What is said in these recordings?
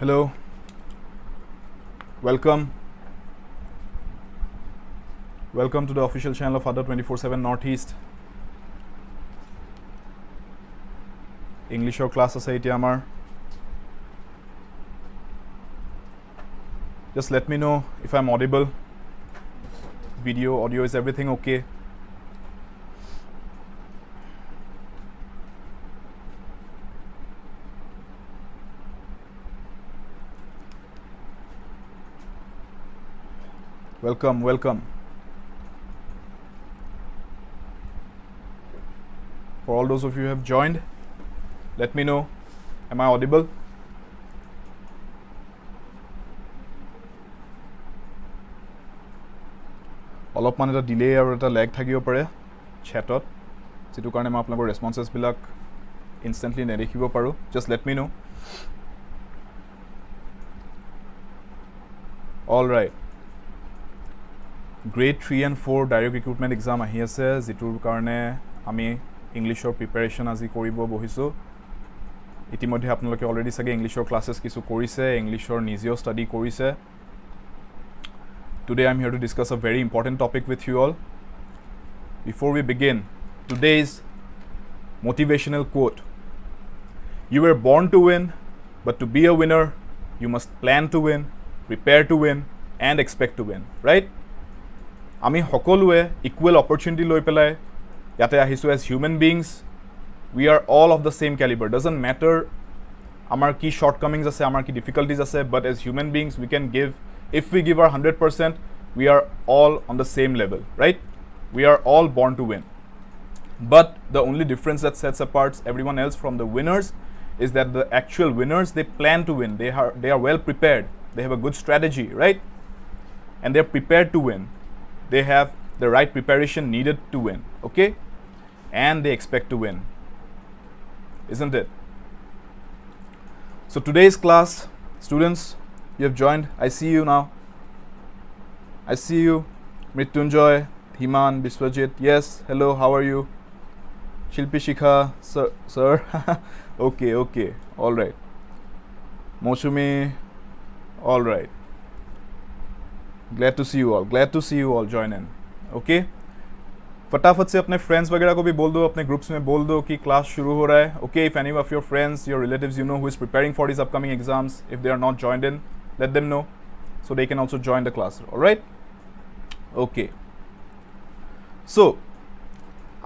Hello, welcome to the official channel of Adda247 Northeast. English class আছে এতিয়া আমাৰ. Just let me know if I'm audible. Video, audio, is everything okay? Welcome. For all those of you who have joined, let me know. Am I audible? অলপমান এটা delay আৰু এটা leg থাকিব পাৰে chatত, যেটো কাৰণে মই আপোনালোকৰ ৰেসপন্সেস বিলাক ইনস্ট্যান্টলি নেদেখিব পাৰো. Just let me know. All right. Grade 3 and 4 direct recruitment exam ahi ase, jitur karone ami Englishor preparation আজি কৰিব বহিছো. ইতিমধ্যে আপোনালোকে অলৰেডি সাগে Englishor classes কিছু কৰিছে, Englishor নিজেও study কৰিছে. Today I'm here to discuss a very important topic with you all. Before we begin, today's motivational quote. You were born to win, but to be a winner, you must plan to win, prepare to win, and expect to win, right? আমি সকলোৱে equal opportunity লৈ পেলাই ইয়াতে আহিছো as human beings. We are all of the same caliber. Doesn't matter আমাৰ কি shortcomings আছে, আমাৰ কি difficulties আছে, but as human beings we can give, if we give our 100%, we are all on the same level, right? We are all born to win. But the only difference that sets apart everyone else from the winners is that the actual winners, they plan to win. They are well prepared. They have a good strategy, right? And they're prepared to win. They have the right preparation needed to win, okay? And they expect to win, isn't it? So today's class, students, you have joined. I see you now. I see you. Mrityunjoy, Himan, Biswajit. Yes, hello, how are you? Shilpi Shikha, sir. Okay, all right. Moshumi, all right. Glad to see you all join in. Okay, फटाफट से अपने friends वगैरह को भी बोल दो, अपने groups में बोल दो कि क्लास शुरू हो रहा है. Okay, if any of your friends, your relatives you know who is preparing for these upcoming exams, if they are not joined in, let them know so they can also join the class. All right? Okay. So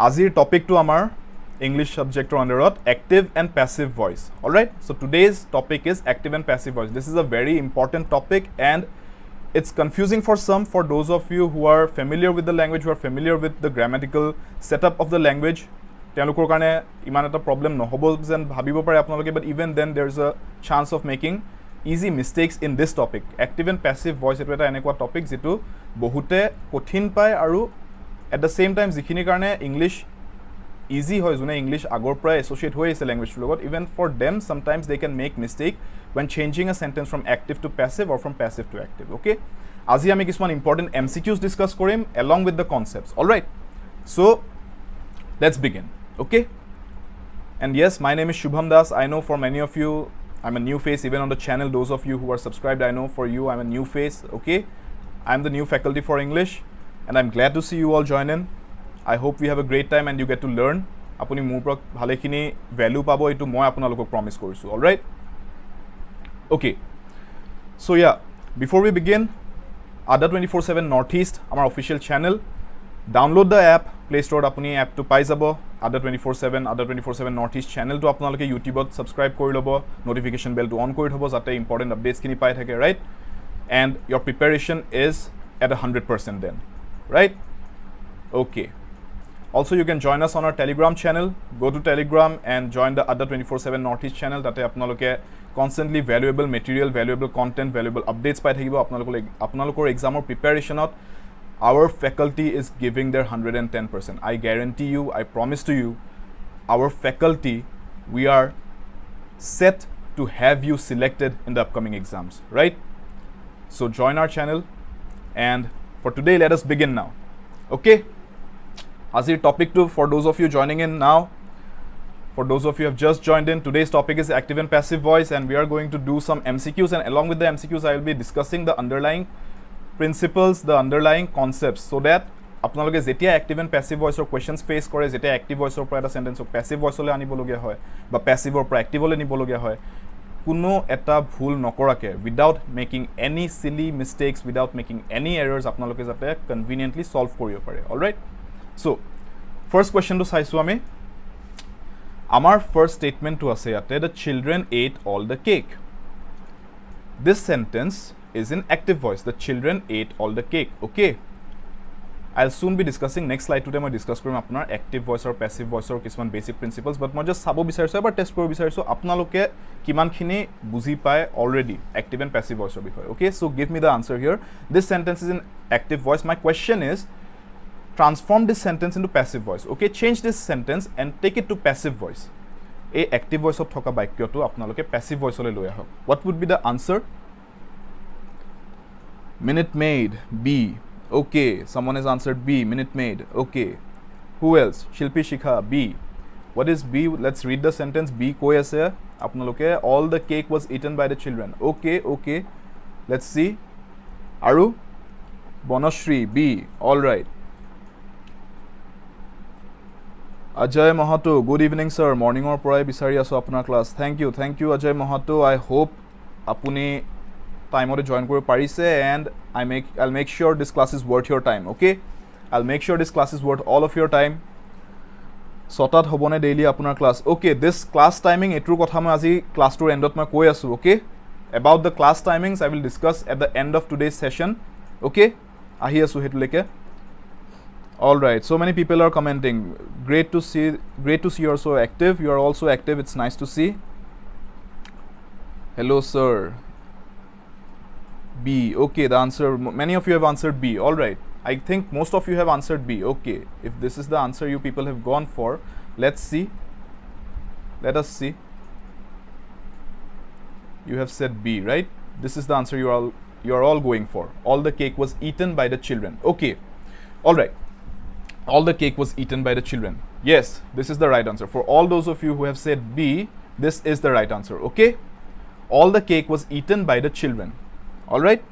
azir topic to amar English subject under active and passive voice. All right? So today's topic is active and passive voice. This is a very important topic and it's confusing for some. For those of you who are familiar with the language, who are familiar with the grammatical setup of the language, তেওঁলোকৰ কাৰণে ইমান এটা problem নহব যেন ভাবিব পাৰে আপোনালোকে, but even then there's a chance of making easy mistakes in this topic. Active and passive voice এটো এটা এনেকুৱা topic যেটো বহুতে কঠিন পায় আৰু at the same time যিখিনি কাৰণে English easy হয়, যোনে English আগৰ পৰা associate হৈ আছে language লগত, even for them sometimes they can make mistake when changing a sentence from active to passive or from passive to active. Okay, আজি আমি কিছুমান important MCQs discuss কৰিম along with the concepts. All right, so let's begin. Okay, and yes, my name is Shubham Das. I know for many of you I'm a new face, even on the channel. Those of you who are subscribed, I know for you I'm a new face. Okay, I'm the new faculty for English and I'm glad to see you all join in. I hope we have a great time and you get to learn. Apuni মোৰ পৰা ভালেখিনি value পাব, এটো মই আপোনালোকক promise কৰিছো. All right? Okay, so yeah, before we begin, Adda247 Northeast, our official channel. Download the app, Play Store apuni app to pai jabo. Adda247 Northeast channel to apnaloke YouTube ot subscribe kori lobo, notification bell to on kori thobo jate important updates kini pai thake, right? And your preparation is at 100% then, right? Okay. Also, you can join us on our Telegram channel. Go to Telegram and join the Adda247 Northeast channel. Tate apnaloke constantly valuable material, valuable content, valuable updates pai thakibo apnalokor exam or preparation out. Our faculty is giving their 110%. I guarantee you, I promise to you, our faculty, we are set to have you selected in the upcoming exams, right? So join our channel, and for today, let us begin now. Okay? Azir topic 2, for those of you joining in now, for those of you who have just joined in, today's topic is active and passive voice, and we are going to do some MCQs, and along with the MCQs, I will be discussing the underlying principles, the underlying concepts, so that আপোনালোকে যেতিয়া active and passive voice or questions face কৰে, যেতিয়া active voice or পৰা এটা sentence passive voice লৈ আনিবলগীয়া হয় বা passive or পৰা active লৈ নিবলগীয়া হয়, কোনো এটা ভুল নকৰাকে, without making any silly mistakes, without making any errors, আপোনালোকে যাতে conveniently solve কৰিব পাৰে. All right? So, first question to চাইছো আমি. Our first statement to আছে ইয়াতে, the children ate all the cake. This sentence is in active voice. The children ate all the cake. Okay. I'll soon be discussing next slide today. I discuss koriম আপোনাৰ active voice or passive voice or কিছুমান basic principles, but মই just চাব বিচাৰিছো এবাৰ test কৰিব বিচাৰিছো আপোনালোকে কিমানখিনি বুজি পায় already active and passive voice ৰ বিষয়ে. Okay, so give me the answer here. This sentence is in active voice. My question is, transform this sentence into passive voice. Okay, change this sentence and take it to passive voice. A active voice of thoka baikyoto apnaloke passive voice ole loi ahok. What would be the answer? Minute Maid, B. Okay, someone has answered B. Minute Maid. Okay. Who else? Shilpi Shikha, B. What is B? Let's read the sentence. B koi ase apnaloke, all the cake was eaten by the children. Okay, okay. Let's see. Aru Bonoshri, B. All right. Ajay Mahato, good evening sir. Morning or pray bisari aso apnar class. Thank you Ajay Mahato. I hope apuni time ore join kori parise, and I'll make sure this class is worth your time. Okay, I'll make sure this class is worth all of your time. Sotat hobone daily apnar class. Okay, this class timing etur kotha moi aji class tour endot moi koi asu. Okay, about the class timings I will discuss at the end of today's session. Okay, ahi asu hetu leke. All right, so many people are commenting. Great to see you're so active. You are also active. It's nice to see. Hello sir. B. Okay, the answer, many of you have answered B. All right, I think most of you have answered B. Okay, if this is the answer you people have gone for, let's see. Let us see. You have said B, right? This is the answer you are all going for. All the cake was eaten by the children. Okay, all right. All the cake was eaten by the children. Yes, this is the right answer. For all those of you who have said B, this is the right answer. Okay, all the cake was eaten by the children. All right.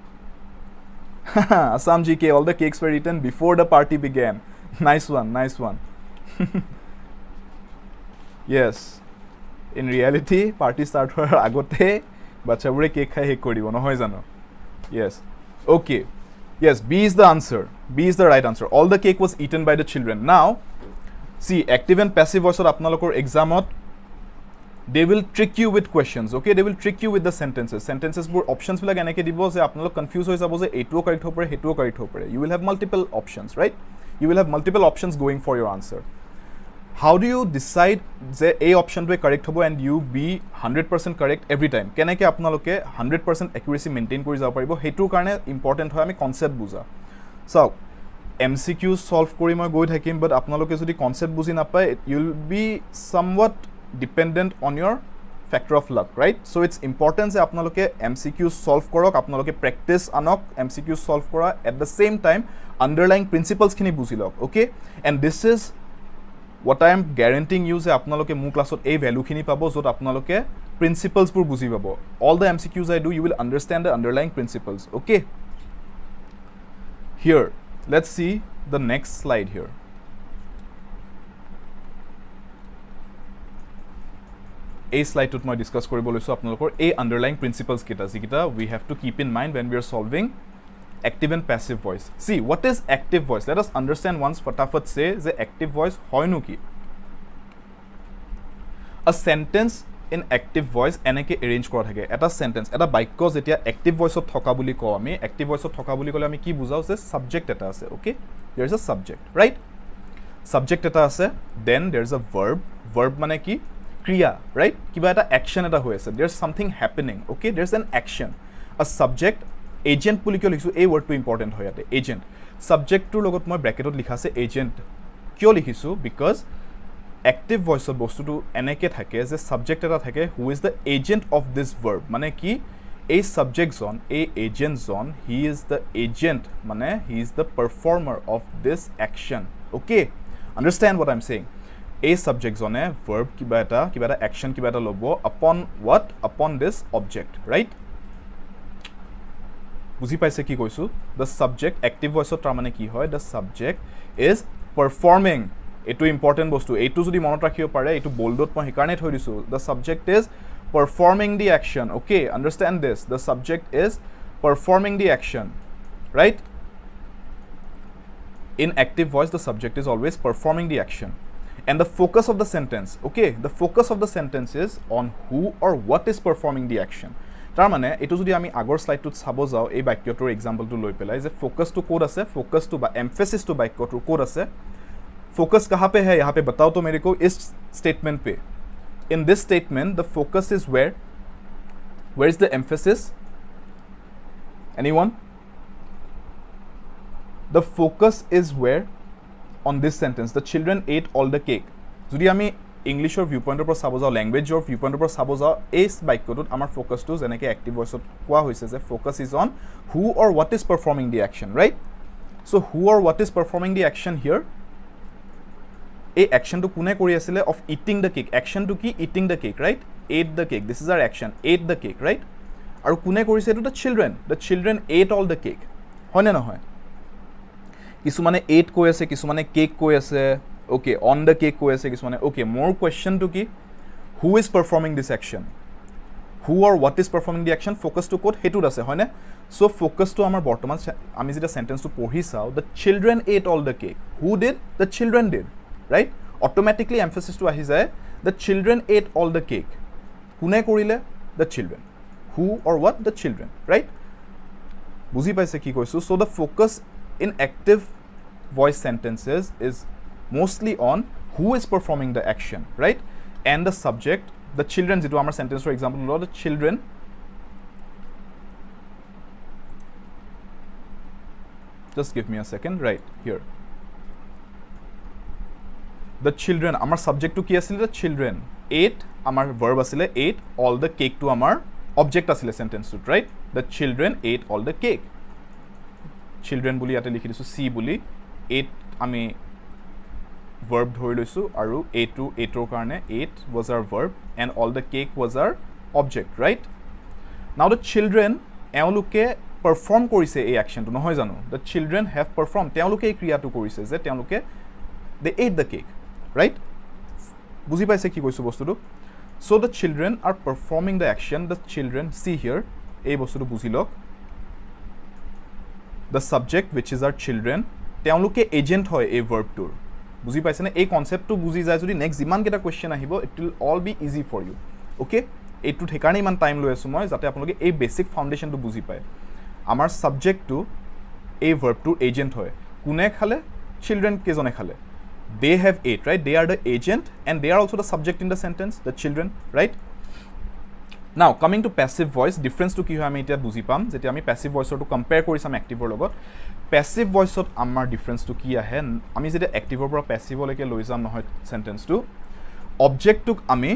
Assam GK, all the cakes were eaten before the party began. Nice one, nice one. Yes, in reality party start hoar agote bachabure cake khai hek koribo nohoy jano. Yes. Okay. Yes, B is the answer. B is the right answer. All the cake was eaten by the children. Now, see, active and passive voice or apnalokor examot, they will trick you with questions. Okay, they will trick you with the sentences. Sentences bur options bilak enake dibo je apnalok confuse hoi jabo je etuo correct hopare hetuo correct hopare. You will have multiple options, right? You will have multiple options going for your answer. How do you decide যে এই অপশনটো correct হ'ব and you be 100% correct every time? কেনেকৈ আপোনালোকে 100% accuracy maintain কৰি যাব পাৰিব, হেতুৰ কাৰণে important হয় আমি কনসেপ্ট বুজা. চাওক, MCQ solve কৰি মই গৈ থাকিম, but আপোনালোকে যদি কনসেপ্ট বুজি নাপায়, you will be somewhat dependent on your factor of luck, right? So it's important যে আপোনালোকে MCQ solve কৰক, আপোনালোকে practice আনক MCQ solve কৰা, at the same time underlying principles খিনি বুজি লওক. Okay, and this is what I am guaranteeing you যে আপোনালোকে মোৰ ক্লাছত এই ভ্যালুখিনি পাব যত আপোনালোকে প্ৰিন্সিপলছ বোৰ বুজি পাব. All the MCQs I do, you will understand the underlying principles. Okay, here let's see the next slide here. এই স্লাইডটোত মই ডিসকাস কৰিব লৈছো আপোনালোকৰ এই underlying principles কিটা যিকিটা we have to keep in mind when we are solving active and passive voice. See, what is active voice? Let us understand once fatafat say the active voice hoynu ki. A sentence in active voice enake arrange kora thake. Eta sentence, eta baikyo jetia active voice of thoka buli ko ami, active voice of thoka buli kole ami ki bujao je subject eta ase. Okay, there is a subject, right? subject eta ase, then there's a verb mane ki kriya, right? Kiba eta action eta hoy ase, there's something happening, okay? There's an action. A subject agent বুলি কিয় লিখিছো, এই word to important হয় ইয়াতে, agent. Subject টোৰ লগত মই ব্ৰেকেটত লিখা আছে agent. কিয় লিখিছো? Because active voice of বস্তুটো এনেকে থাকে যে subject এটা থাকে who is the agent of this verb, মানে কি এই subject জন, এই agent John, he is the agent, মানে he is the performer of this action, okay? Understand what I'm saying? A subject zone verb kiba eta action kiba eta lobo upon what? Upon this object, right? Buzi paise ki koisu? The subject active voice tar mane ki hoy? The subject is performing. Etu important bostu. Etu jodi monot rakhibo pare, etu boldot moi hikarne thoi disu. The subject is performing the action. Okay, understand this. The subject is performing the action, right? In active voice, the subject is always performing the action. And the focus of the sentence, okay, the focus of the sentence is on who or what is performing the action. Tar mane etu jodi ami agor slide tut sabo jao ei bakyotor example tu loi pelai je focus to code ase, focus to ba emphasis to bakyotor code ase. Focus kaha pe hai, yahan pe batao to mere ko is statement pe. In this statement the focus is where is the emphasis? Anyone? The focus is where? On this sentence, the children ate all the cake. Jodi ami English or viewpoint or sabo jao, language or viewpoint or sabo jao, is bakyotut amar focus to jeneke active voice ot koa hoise je focus is on who or what is performing the action, right? So who or what is performing the action here? A action to kune kori asile of eating the cake. Action to ki eating the cake, right? Ate the cake. This is our action. Ate the cake, right? Aru kune korise to the children. The children ate all the cake. Hoy na nohoy? Kisumane ate koi ase, kisumane cake koi ase, okay, on the cake koi ase, kisumane, okay, more question to ki, who is performing this action? Who or what is performing the action? Focus to quote, hetu ase, hoy ne? So focus to amar bortoman, ami jeta sentence to pohi sao, the children ate all the cake. Who did? The children did, right? Automatically emphasis to ahi jay, the children ate all the cake. Kune korile? The children. Who or what? The children, right? Buzi paise ki koisu? So the focus in active voice sentences is mostly on who is performing the action, right? And the subject, the children, jitu amar sentence for example, the children just give me a second, right here. The children, amar subject to ki asile? The children ate, amar verb asile ate all the cake to amar object asile sentence to, right? The children ate all the cake. Children বুলি ইয়াতে লিখি দিছো সি বুলি, ate আমি verb ধৰি লৈছো আৰু a2 কাৰণে ate was our verb and all the cake was our object, right? Now the children এওঁলোকে perform কৰিছে এই actionটো নহয় জানো? The children have performed, তেওঁলোকে এই ক্ৰিয়াটো কৰিছে যে তেওঁলোকে they ate the cake, right? বুজি পাইছে কি কৈছো বস্তুটো? So the children are performing the action. The children, see here, এই বস্তুটো বুজি লওক. The subject which is our children, তেওঁলোকে agent হয় এই verb টোৰ. বুজি পাইছে না? এই কনসেপ্টটো বুজি যায় যদি নেক্সট যিমান কেটা কোৱেশ্চন আহিব, it will all be easy for you, okay? এইটো ঠিকাৰণে ইমান টাইম লৈ আছো মই যাতে আপোনালোকে এই বেসিক ফাউন্ডেশনটো বুজি পায়. আমাৰ সাবজেক্টটো এই ভাৰ্বটোৰ এজেন্ট হয়. কোনে খালে? চিলড্ৰেন কেজনে খালে? They have ate, right? They are the agent and they are also the subject in the sentence, the children, right? Now coming to passive voice, difference to ki hoy ami eta buzi pam jeti ami passive voice to compare korisam active or logot. Passive voice ot amar difference to ki ahe, ami jeti active or passive leke loi jam nohoy sentence to object tuk ami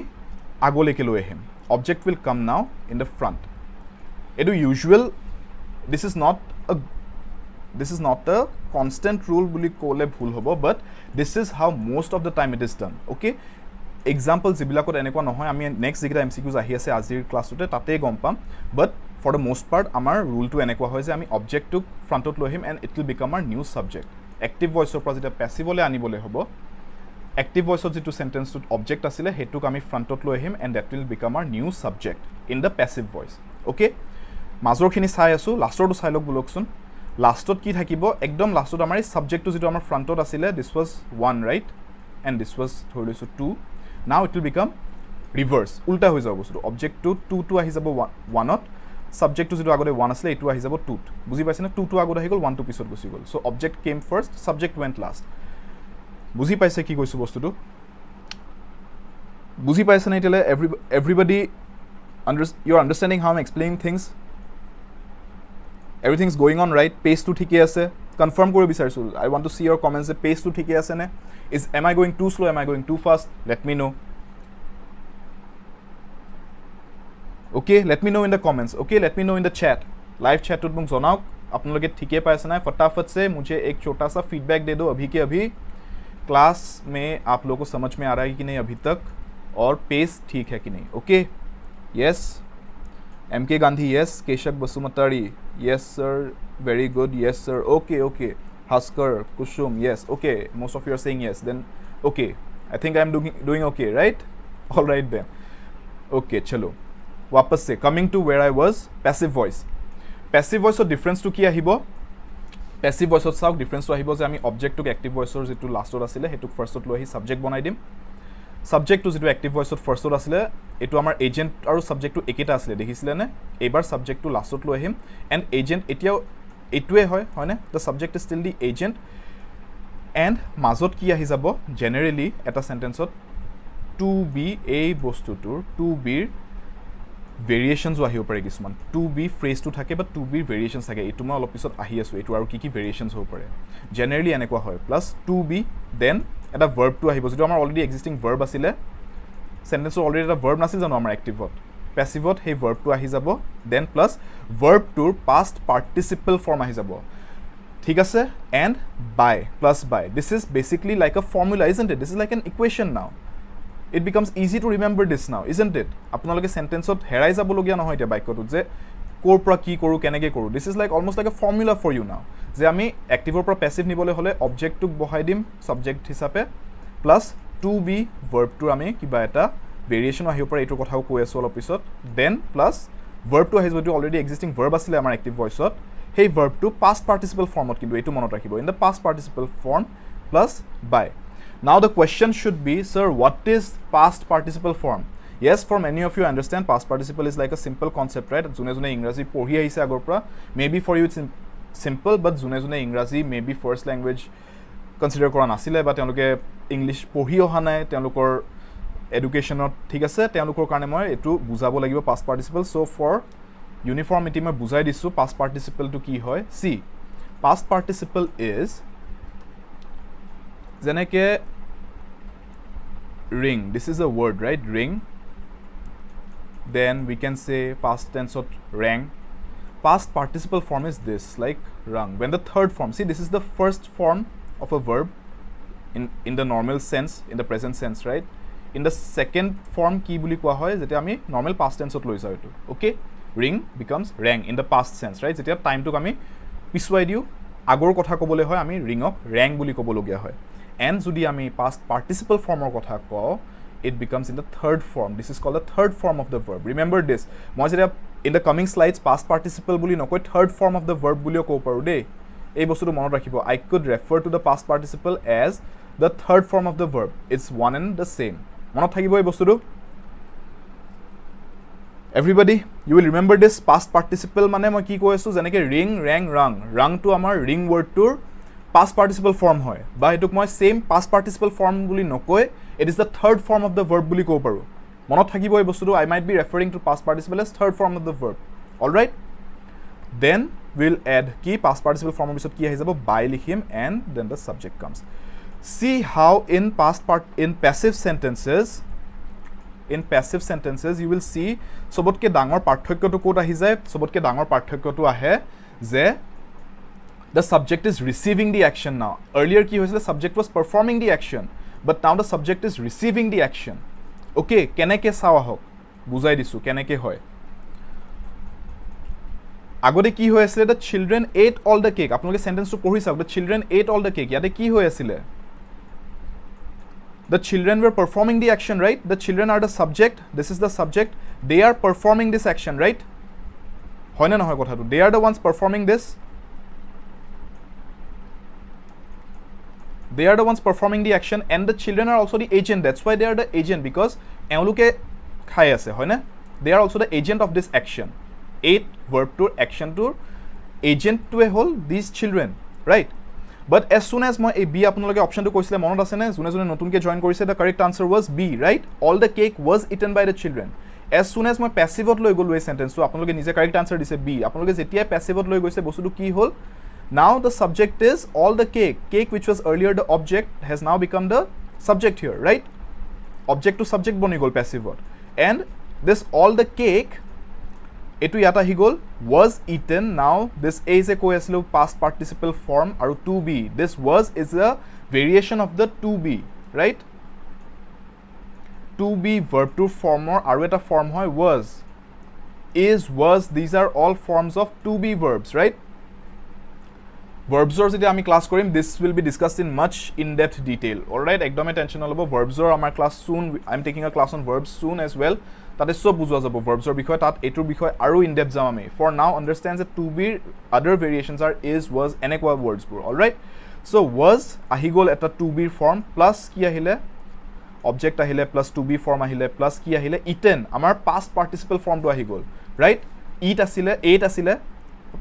agoleke loi ahim. Object will come now in the front. Edu usual, this is not a constant rule বুলি ক'লে ভুল হ'ব, but this is how most of the time it is done, okay? Example জিবিলাকত এনেকুৱা নহয়, আমি next যিকেইটা MCQs আহি আছে আজিৰ ক্লাছটোতে তাতেই গম পাম, but for the most part আমাৰ ৰুলটো এনেকুৱা হয় যে আমি অবজেক্টটোক ফ্ৰণ্টত লৈ আহিম and it will become our new subject. Active voiceৰ পৰা যেতিয়া পেছিভলৈ আনিবলৈ হ'ব, active voiceৰ যিটো সেন্টেন্সটোত অবজেক্ট আছিলে হেতুক আমি ফ্ৰণ্টত লৈ আহিম and that will become our new subject in the passive voice, okay? মাজৰখিনি চাই আছো, লাষ্টৰটো চাই লওক বুলকচোন. লাষ্টত কি থাকিব? একদম লাষ্টত আমাৰ এই সাবজেক্টটো যেটো আমাৰ ফ্ৰণ্টত আছিলে, this was 1, right? And this was ধৰি লৈছো 2. Now it will become reverse, উল্টা হৈ যাব বস্তুটো. অবজেক্টটো 2 আহি যাব 1ত, সাবজেক্টটো যেটো আগতে 1 আছিলে এটো আহি যাব 2ত. বুজি পাইছেনে? 2 আগত আহি গল, 1 পিছত গুছি গল. So object came first, subject went last. বুজি পাইছে কি কৈছো বস্তুটো বুজি পাইছে না ইতেলে everybody you're understanding how I'm explaining things everything's going on right pace to ঠিকে আছে confirm কৰিব বিচাৰিছো I want to see your comments the pace to ঠিকে আছে নে am I going too slow am I going too fast let me know okay let me know in the comments okay let me know in the chat live chat to মোক জনাওক আপোনালোকে ঠিকে পাইছে না फटाफट से मुझे एक छोटा सा फीडबैक दे दो अभी के अभी क्लास में आप लोगों को समझ में आ रहा है कि नहीं अभी तक और पेस ठीक है कि नहीं okay yes MK Gandhi yes केशक Basumatary yes sir very good yes sir okay okay Haskar Kushum yes okay most of you are saying yes then okay I think I am doing okay right all right then okay chalo वापस से coming to where I was passive voice or difference to ki ahibo passive voice ot sauk difference to ahibo je ami object to active voice or jetu last or asile hetu first ot lo ahi subject banai dim subject to jetu active voice ot first ot asile etu amar agent aru subject to eketa asile dekhisile ne ebar subject to last ot lo ahim and agent etia etue hoy na the subject is still the agent and mazot ki ahi jabo generally eta sentence ot to be a bostu tur to be variations আহিব পাৰে কিছুমান to be phrase to থাকে but to be variations থাকে এটো মই অলপ পিছত আহি আছো এটো আৰু কি variations হ'ব পাৰে generally এনেকুৱা হয় plus to be then এটা verb to আহিব যেটো আমাৰ already existing verb আছিল sentence already এটা verb নাছিল জানো আমাৰ active ত passive ত সেই verb to আহি যাব then plus verb to past participle form আহি যাব ঠিক আছে and by plus by this is basically like a formula isn't it this is like an equation now it becomes easy to remember this now isn't it আপোনালোকে sentence ot herai jabologia নহয় এটা বাক্যটো যে কোৰ পৰা কি কৰো কেনেকে কৰো this is like almost like a formula for you now যে আমি active পৰা passive নিবলে হলে object টোক বহাই দিম subject হিচাপে plus to be verb টো আমি কিবা এটা variation আহিব পাৰে এটো কথাও কৈ আছো অলপ পিছত then plus verb টো আহিব যে already existing verb আছিল আমাৰ active voice ত সেই verb টো past participle form ত কিন্তু এটো মনত ৰাখিব in the past participle form plus by Now the question should be, sir, what is past participle form? Yes, for many of you understand past participle is like a simple concept, right? June Engrazi পঢ়ি আহিছে আগৰ পৰা maybe for you it's simple but june Engrazi maybe first language consider কৰা নাছিলে বা তেওঁলোকে English পঢ়ি অহা নাই তেওঁলোকৰ এডুকেশনত ঠিক আছে তেওঁলোকৰ কাৰণে মই এটো বুজাব লাগিব past participle so for uniformity মই বুজাই দিছো past participle to কি হয় see past participle is যেনেকে ring this is a word right ring then we can say past tense of rang past participle form is this like rung when the third form see this is the first form of a verb in the normal sense in the present sense right in the second form ki buli koa hoy jeta ami normal past tense ot loi jao etu okay ring becomes rang in the past sense right jeta time to ami piswai diu agor kotha kobole hoy ami ring ok rang buli kobologia hoy and jodi ami past participle form or kotha ko it becomes in the third form this is called the third form of the verb remember this moi jeta in the coming slides past participle buli nokoi third form of the verb buli ko paru de ei bostu monot rakhibo I could refer to the past participle as the third form of the verb it's one and the same monot thakibo ei bostu everybody you will remember this past participle mane moi ki koisu jeneke ring rang rung rung to amar ring word tour past participle form hoy ba etuk moi same past participle form buli nokoi it is the third form of the verb buli ko paru monot thakibo ei bostu I might be referring to past participle as third form of the verb all right then we'll add ki past participle form bisot ki ahi jabo by likhim and then the subject comes see how in passive sentences you will see sobotke dangor parthokyo to kota ahi jay sobotke dangor parthokyo to ahe je the subject is receiving the action now earlier ki hoisile subject was performing the action but now the subject is receiving the action okay keneke sawa hok bujai disu keneke hoy agode ki hoy asile the children ate all the cake apnoke sentence to pohi sak the children ate all the cake yate ki hoy asile the children were performing the action right the children are the subject this is the subject they are performing this action right hoy na noy kotha to they are the ones performing this they are the ones performing the action and the children are also the agent that's why they are the agent because euluke khai ase hoy na they are also the agent of this action eight verb to action to agent to a whole these children right But as soon as মই এই B আপোনালোকে অপশনটো কৈছিলে মনত আছে নে যোনে যোনে নতুনকে জয়েন কৰিছে the correct answer was B right all the cake was eaten by the children as soon as মই passive লৈ গলো এই সেন্টেন্সটো আপোনালোকে নিজে correct answer দিছে B আপোনালোকে যেতিয়া passive লৈ গৈছে বস্তুটো কি হ'ল now the subject is all the cake which was earlier the object has now become the subject here right object to subject boni gol passive and this all the cake etu yata hi gol was eaten now this a is a koi aslo past participle form aru to be this was is a variation of the to be right to be verb to form or aru eta form hoy was is was these are all forms of to be verbs right verbs or jeti ami class korim this will be discussed in much in depth detail all right ekdome tension olobo verbs or amar class soon I am taking a class on verbs soon as well that is so bujwa jabo verbs or bikhoy tat etur bikhoy aru in depth jam ami for now understand that to be other variations are is was enekwa words bur all right so was ahi gol eta to be form plus ki ahile object ahile plus to be form ahile plus ki ahile eaten amar past participle form to ahi gol right eat asile ate asile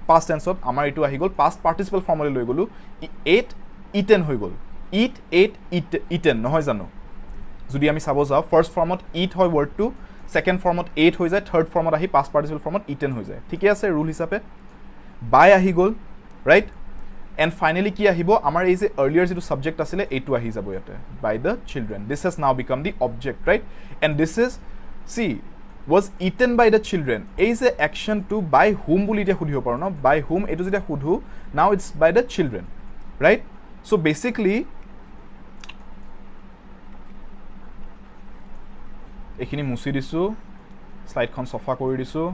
past tense ot amar etu ahi gol past participle form le loi golu ate eaten hoy gol eat ate eaten no hoy jano jodi ami sabo jao first form ot eat hoy word to second form ot ate hoy jay third form ot ahi past participle form ot eaten hoy jay thike ase rule hisabe by ahi gol right and finally ki ahibo amar ei je earlier je subject asile etu ahi jabo yate by the children this has now become the object right and this is see was eaten by the children is a action to by whom boli dia khudhibo paro no by whom etu jeta khudhu now it's by the children right so basically ekhini musi disu slide khon sofa kori disu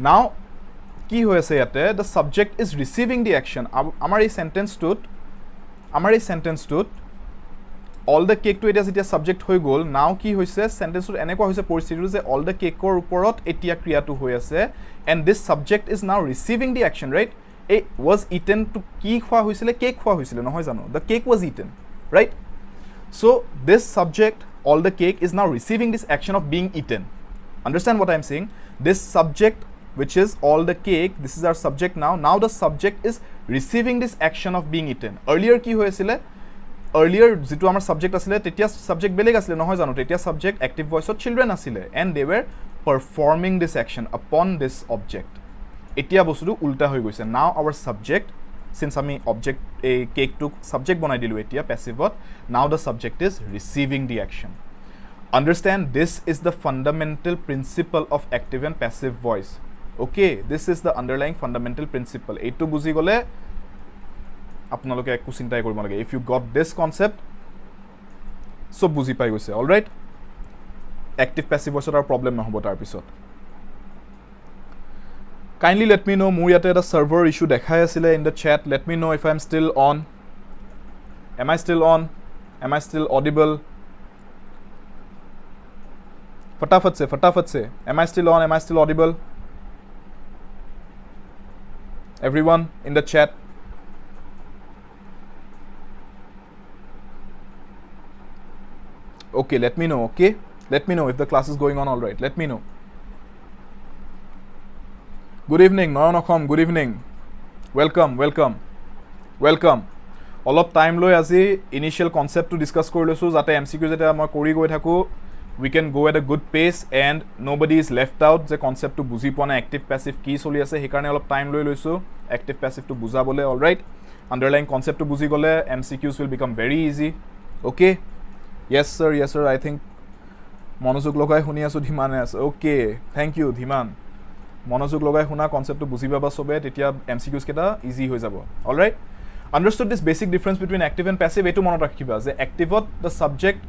now ki hoy ase yate the subject is receiving the action amar ei sentence tut all the cake to it as it is subject hoy gol now ki hoise sentence to enekwa hoise poristiti je all the cake or uporot etia kriya to hoy ase and this subject is now receiving the action right it was eaten to ki khwa hoisile cake khwa hoisile no hoy jano the cake was eaten right so this subject all the cake is now receiving this action of being eaten understand what I am saying this subject which is all the cake this is our subject now the subject is receiving this action of being eaten earlier ki hoisile earlier jitu amar subject asile tetia subject beleg asile no hoy jano tetia subject active voice of children asile and they were performing this action upon this object etia bostu ulta hoy goise now our subject since ami object a cake to subject banai dilu etia passive now the subject is receiving the action understand this is the fundamental principle of active and passive voice okay this is the underlying fundamental principle etu buzi gole আপোনালোকে একো চিন্তাই কৰিব নালাগে if you got this concept সব বুজি পাই গৈছে all right active passive voice ৰ problem নহব তাৰ পিছত kindly let me know মোৰ ইয়াতে এটা server issue দেখাই আছিল in the chat let me know if I am still on am I still audible फटाफट से am I still on am I still audible everyone in the chat okay let me know if the class is going on all right let me know good evening Nayonokhom good evening welcome all of time loi আজি initial concept to discuss kori losu jate MCQ jeta moi kori goi thaku we can go at a good pace and nobody is left out the concept to buzi pona active passive ki soli ase hekarne all of time loi loisu active passive to buza bole all right underlying concept to buzi gole MCQs will become very easy okay yes sir I think monosuk logai huni asu dhimane ase okay thank you dhiman monosuk logai huna concept to buzi baba sobe tetia MCQs keta easy hoi jabo all right understood this basic difference between active and passive etu monot rakhiba je active the subject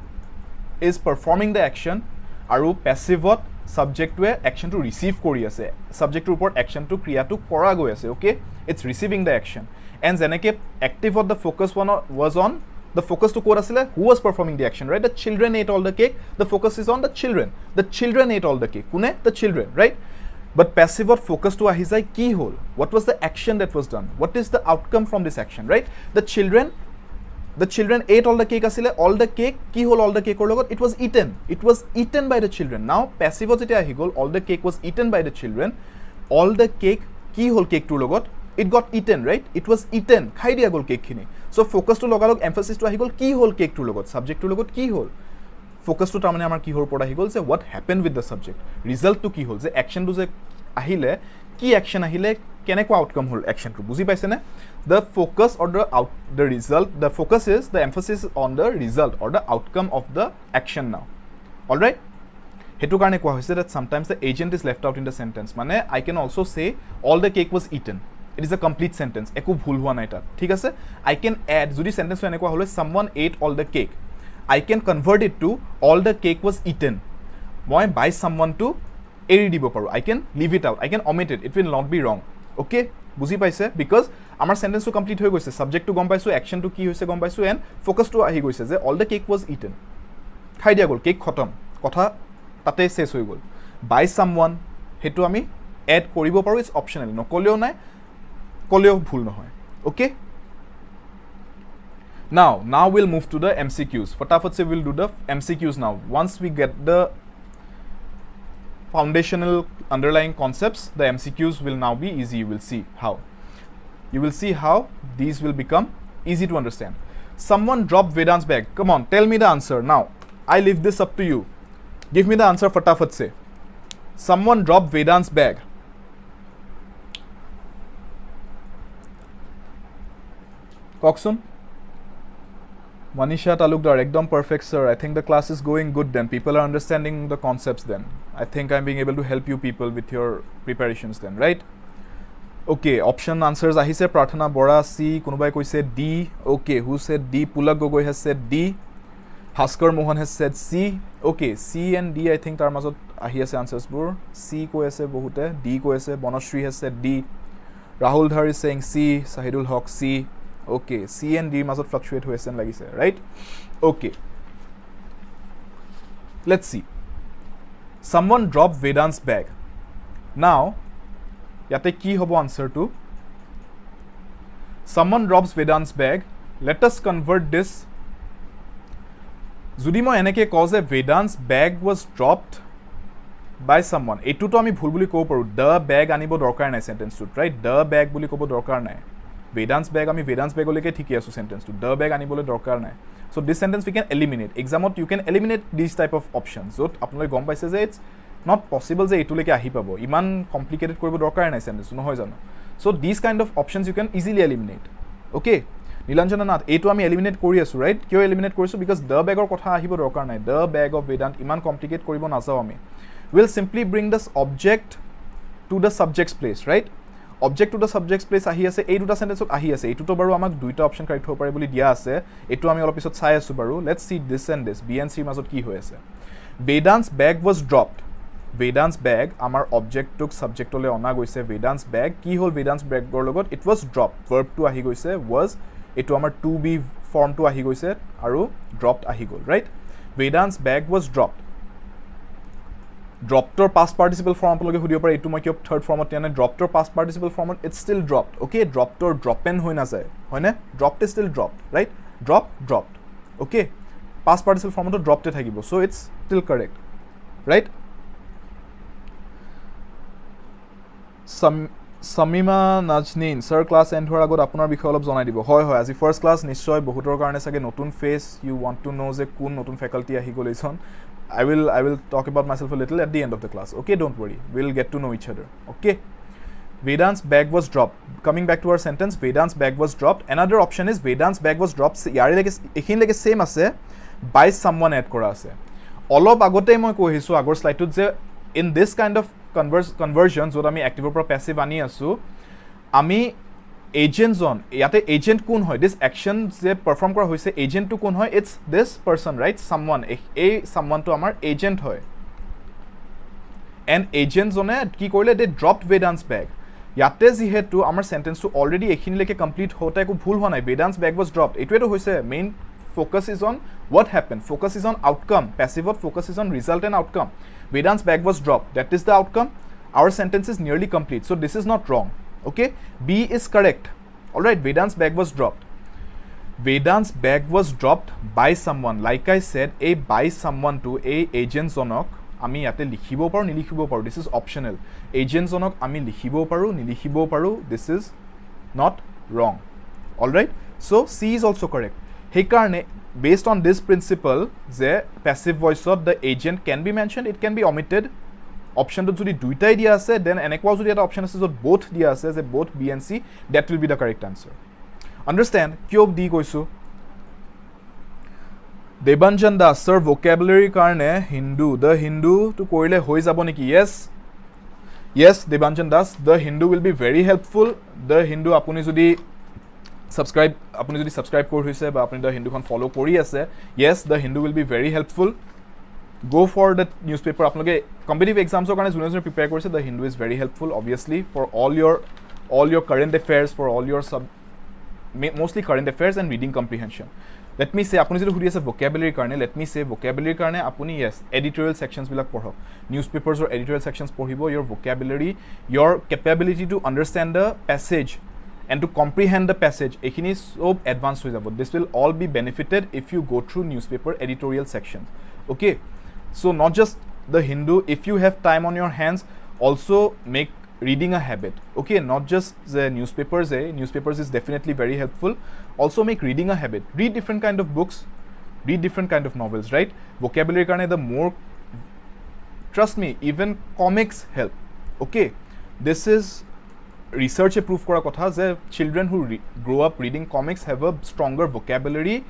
is performing the action aru passive subject we action to receive kori ase subject to report action to kriya to kora goi ase okay it's receiving the action and jeneke active the focus one was on the focus to kora asile who was performing the action right the children ate all the cake the focus is on the children ate all the cake kune the children right but passive focus to ahi jai ki hol what was the action that was done what is the outcome from this action right the children ate all the cake asile all the cake ki hol all the cake or logot it was eaten by the children now passive jeta ahi gol all the cake was eaten by the children all the cake ki hol cake to logot It got eaten, right? It was eaten. Khai dia gol cake khini. So focus to logalog emphasis to ahi gol ki hol cake to logot. Subject to logot ki hol. Focus to tamane amar ki hol por ahi gol se what happened with the subject. Result to ki hol. Se action to je ahile ki action ahile keneko outcome hol action to. Buzi paise ne? The focus or the result. The focus is the emphasis on the result or the outcome of the action now. All right? Hetu karone koa hoise that sometimes the agent is left out in the sentence. Mane I can also say all the cake was eaten. It is a complete sentence. Eko bhul hua nai ta. Thik ase? I can add jodi sentence to eneko hole someone ate all the cake. I can convert it to all the cake was eaten. Moi by someone to eri dibo paru. I can leave it out. I can omit it. It will not be wrong. Okay? Buzi paise? Because amar sentence to complete hoi goise. Subject to gom paisu, action to ki hoise gom paisu, and focus to ahi goise je all the cake was eaten. Khai dia gol cake khotom. Kotha tate ses hoi gol. By someone hetu ami add koribo paru. It's optional. No koleo nai. Koleo bhul nohoy. Okay? Now we'll move to the MCQs. Fatafat se we'll do the MCQs now. Once we get the foundational underlying concepts, the MCQs will now be easy. You will see how. You will see how these will become easy to understand. Someone dropped Vedant's bag. Come on, tell me the answer. Now, I leave this up to you. Give me the answer fatafat se. Someone dropped Vedant's bag. Coxon? Manisha Talukdar, ekdom perfect sir. I think the class is going good then. People are understanding the concepts then. I think I'm being able to help you people with your preparations then, right? Okay, option answers ahise. Prathana Bora C. Kunubai koi said D. Okay, who said D? Pulak Gogoi has said D. Haskar Mohan has said C. Okay, C and D I think tar mazot ahi ase answers bur. C koi ase bahute, D koi ase. Bonashri has said D. Rahul Dhar is saying C. Sahidul Haq C. Okay, C and D mazot fluctuate hoise en lagise, right? Okay. Let's see. Someone dropped Vedant's bag. Now, yate ki hobo answer to? Someone drops Vedant's bag. Let us convert this. Jodi moi eneke cause Vedant's bag was dropped by someone. Etu to ami bhul buli kobo paru. The bag anibo dorkar nai sentence to, right? The bag buli kobo dorkar nai. Vedant's bag ami Vedant's bag oleke thiki asu sentence to. The bag anibole dorkar nai. So this sentence we can eliminate. Examot you can eliminate these type of options. So apnaloi gom paise je it's not possible je etu leke ahi pabo. Iman complicated koribo dorkar nai sentence no hoy jano. So these kind of options you can easily eliminate. Okay? Nilanjana Nath, etu ami eliminate kori asu, right? Kyo eliminate korisu because the bag or kotha ahibo dorkar nai. The bag of Vedant iman complicate koribo najao ami. We'll simply bring this object to the subject's place, right? Object to the subject's place ahi ase. Ei duta sentence ahi ase. Etu to baru amak duita option correct ho pare boli dia ase. Etu ami olop pisot sai asu baru. Let's see this and this. B and C mazot ki hoy ase. Vedant's bag was dropped. Vedant's bag amar object took subject ole ona goise. Vedant's bag ki hol Vedant's bag gor logot it was dropped. Verb to ahi goise was. Etu amar to be form to ahi goise aru dropped ahi gol, right? Vedant's bag was dropped. Dropped or past participle form apologe hudibo pare etu moi ki third form ot dropped or past participle form it's still dropped. Okay, dropped or droppen hoi na jay hoine dropped is still dropped, right? Dropped. Okay, past participle form to dropped e thakibo, so it's still correct, right? Samima Najnin sir class end hor agot apunar bikhoy olop janai dibo. Hoy hoy আজি first class নিশ্চয় বহুতৰ কাৰণে sage নতুন face you want to know যে কোন নতুন faculty ahi goleison. I will talk about myself a little at the end of the class. Okay, don't worry. We'll get to know each other. Okay. Vedant's bag was dropped. Coming back to our sentence, Vedant's bag was dropped. Another option is Vedant's bag was dropped. Yare leke ekhin leke same ase by someone add kora ase. Olop agote moi kohisu agor slide to je in this kind of conversions jot ami active or passive ani asu ami agents on yate agent kun hoy this action je perform kora hoise agent to kun hoy it's this person, right? Someone someone to amar agent hoy and agents on ki korile they dropped Vedant's bag yate jihetu amar sentence to already ekhini leke complete hota ko bhul hwa nai. Vedant's bag was dropped etu to hoise main focus is on what happened, focus is on outcome. Passive focus is on result and outcome. Vedant's bag was dropped, that is the outcome. Our sentence is nearly complete, so this is not wrong. Okay, B is correct. All right, Vedant's bag was dropped. Vedant's bag was dropped by someone. Like I said, a by someone to a agent zonok ami yate likhibo paru nilikhibo paru. This is optional. Agent zonok ami likhibo paru nilikhibo paru. This is not wrong. Alright, so C is also correct. Hey karne, based on this principle, the passive voice of the agent can be mentioned, it can be omitted. Option to jodi duitai dia ase, then enekwa jodi eta option ase jot both dia ase, je both B and C, that will be the correct answer. Understand? Kyo D koisu? Debanjan Das, sir, vocabulary karne Hindu, the Hindu to koile hoi jabo neki? Yes. Yes, Debanjan Das, the Hindu will be very helpful. The Hindu apuni jodi subscribe কৰি হৈছে বা আপুনি the Hinduখন follow কৰি আছে, yes, the Hindu will be very helpful. Go for the newspaper. আপোনালোকে competitive exams ৰ কাৰণে যোনে prepare কৰিছে, the Hindu is very helpful obviously for all your current affairs, for all your mostly current affairs and reading comprehension. Let me say, আপুনি যদি সুধি আছে vocabulary কাৰণে, let me say vocabulary কাৰণে আপুনি yes editorial sections বিলাক পঢ়ক, newspapers or editorial sections পঢ়িব, your vocabulary, your capability to understand the passage and to comprehend the passage, ekhini sob advanced hoi jabo. This will all be benefited if you go through newspaper editorial sections. Okay, so not just the Hindu, if you have time on your hands, also make reading a habit. Okay, not just the newspapers. Newspapers is definitely very helpful. Also make reading a habit. Read different kind of books, read different kind of novels, right? Vocabulary karne the more, trust me, even comics help. Okay, this is research proof kora kotha je children who grow up reading comics have a stronger vocabulary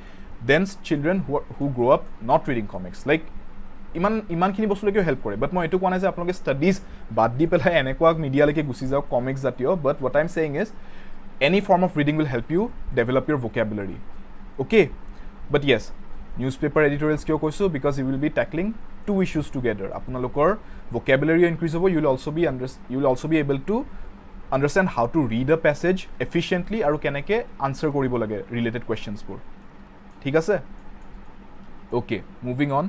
than children who grow up not reading comics. Like ইমান খিনি বস্তু লৈকে help কৰে, বাট মই এটো কোৱা নাই যে আপোনালোকে ষ্টাডিজ বাদ দি পেলাই এনেকুৱা মিডিয়া লৈকে গুচি যাওক কমিক্স জাতীয়, বাট what I'm saying is any form of reading will help you develop your vocabulary. Okay, but yes, newspaper editorials কিয় কৈছো, because you will be tackling two issues together. আপোনালোকৰ vocabulary increase হ'ব, you will also be able to understand how to read a passage efficiently আৰু কেনেকে answer কৰিব লাগে related questions বোৰ. ঠিক আছে? Okay, moving on.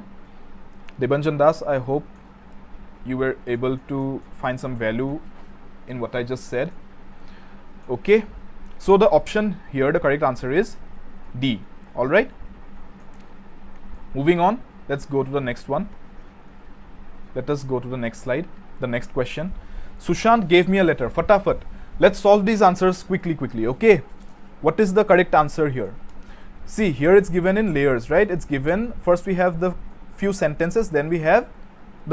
Debanjan Das, I hope you were able to find some value in what I just said. Okay, so the option here, the correct answer is D. All right, moving on, let's go to the next one. Let us go to the next slide, the next question. Sushant gave me a letter. Fatafat, let's solve these answers quickly. Okay, what is the correct answer here? See, here it's given in layers, right? It's given, first we have the few sentences, then we have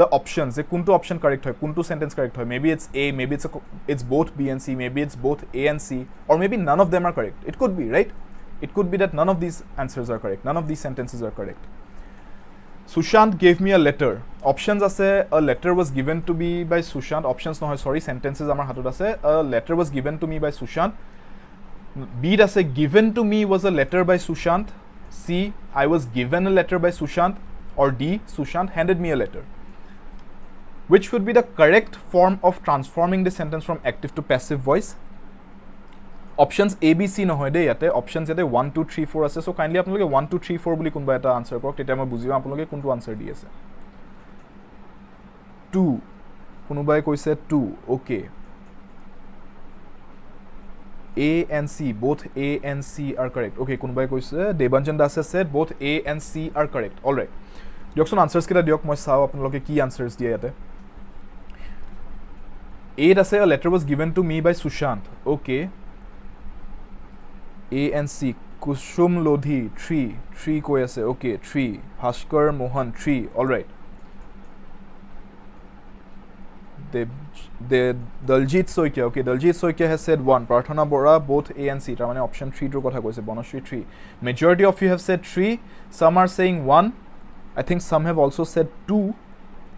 the options. The kuntu option correct hoy, kuntu sentence correct hoy. Maybe it's A, maybe it's both B and C, maybe it's both A and C, or maybe none of them are correct. It could be, right? It could be that none of these answers are correct, none of these sentences are correct. Sushant gave me a letter. Options ase, a letter was given to me by Sushant. Options no hoy, sorry, sentences amar hatot ase. A letter was given to me by Sushant. B ase, given to me was a letter by Sushant. C, I was given a letter by Sushant. Or D, Sushant handed me a letter. Which would be the correct form of transforming the sentence from active to passive voice? Options A, B, C no hoy de yate. Options yate 1, 2, 3, 4 ase. So kindly apnaloke 1, 2, 3, 4 boli kunba eta answer korok. Tete moi bujiba apnaloke kuntu answer di ase. 2. Kunubai koise 2. Okay. A and C, both A and C are correct. Okay, kunubai koise Debanjan Das has said both A and C are correct. All right. Diokson answers kita diok moi saw apnaloke ki answers diye yate. A ase, a letter was given to me by Sushant. Okay. A and C, Kushum Lodhi 3 koi ase. Okay, 3. Bhaskar Mohan 3. All right. The Daljit Soikia. Okay, Daljit Soikia has said 1. Prarthana Bora, both A and C. Ramane option 3 to kotha koise. Bonashri 3. Majority of you have said 3. Some are saying 1. I think some have also said 2.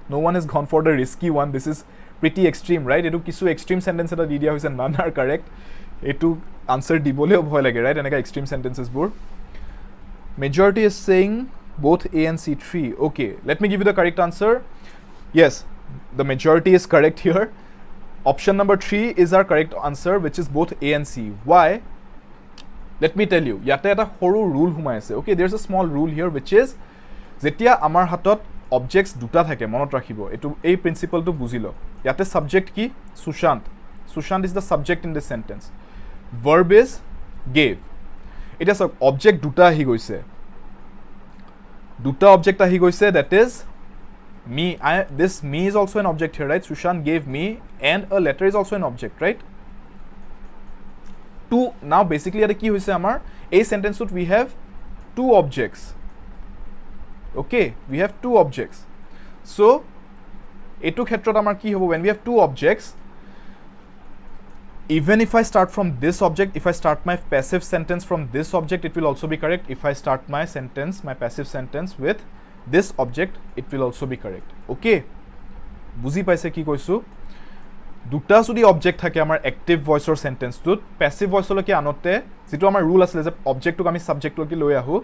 No one has gone for the risky one. This is pretty extreme, right? Etu kisu extreme sentence eta di dia hoise, none are correct. Etu answer dibole bhoy lage, right? Enaka extreme sentences bur. Majority is saying both A and C 3. Okay, let me give you the correct answer. Yes, the majority is correct here. Option number 3 is our correct answer, which is both A and C. Why? Let me tell you. Yate eta horu rule humai ase. Okay, there's a small rule here, which is jetia amar hatot objects duta thake monot rakhibo. Etu ei principle to bujilo. Yate subject ki Sushant. Sushant is the subject in this sentence. Verb is gave. It is object duta ahi goise. Duta object ahi goise, that is me. This me is also an object here, right? Sushant gave me, and a letter is also an object, right? two now basically at ki hoise amar a sentence tut we have two objects. Okay, we have two objects. So etu khetrot amar ki hobo when we have two objects, even if I start from this object, if I start my passive sentence from this object, it will also be correct. If I start my sentence, my passive sentence with this object, it will also be correct. Okay, বুজি পাইছে কি কৈছো? দুটা যদি object থাকে আমাৰ active ভয়েসৰ সেন্টেন্সটোত, passive ভয়েসলৈকে আনতে যেটো আমাৰ রুল আছিল যে অবজেক্টক আমি সাবজেক্টলৈকে লৈ আহো,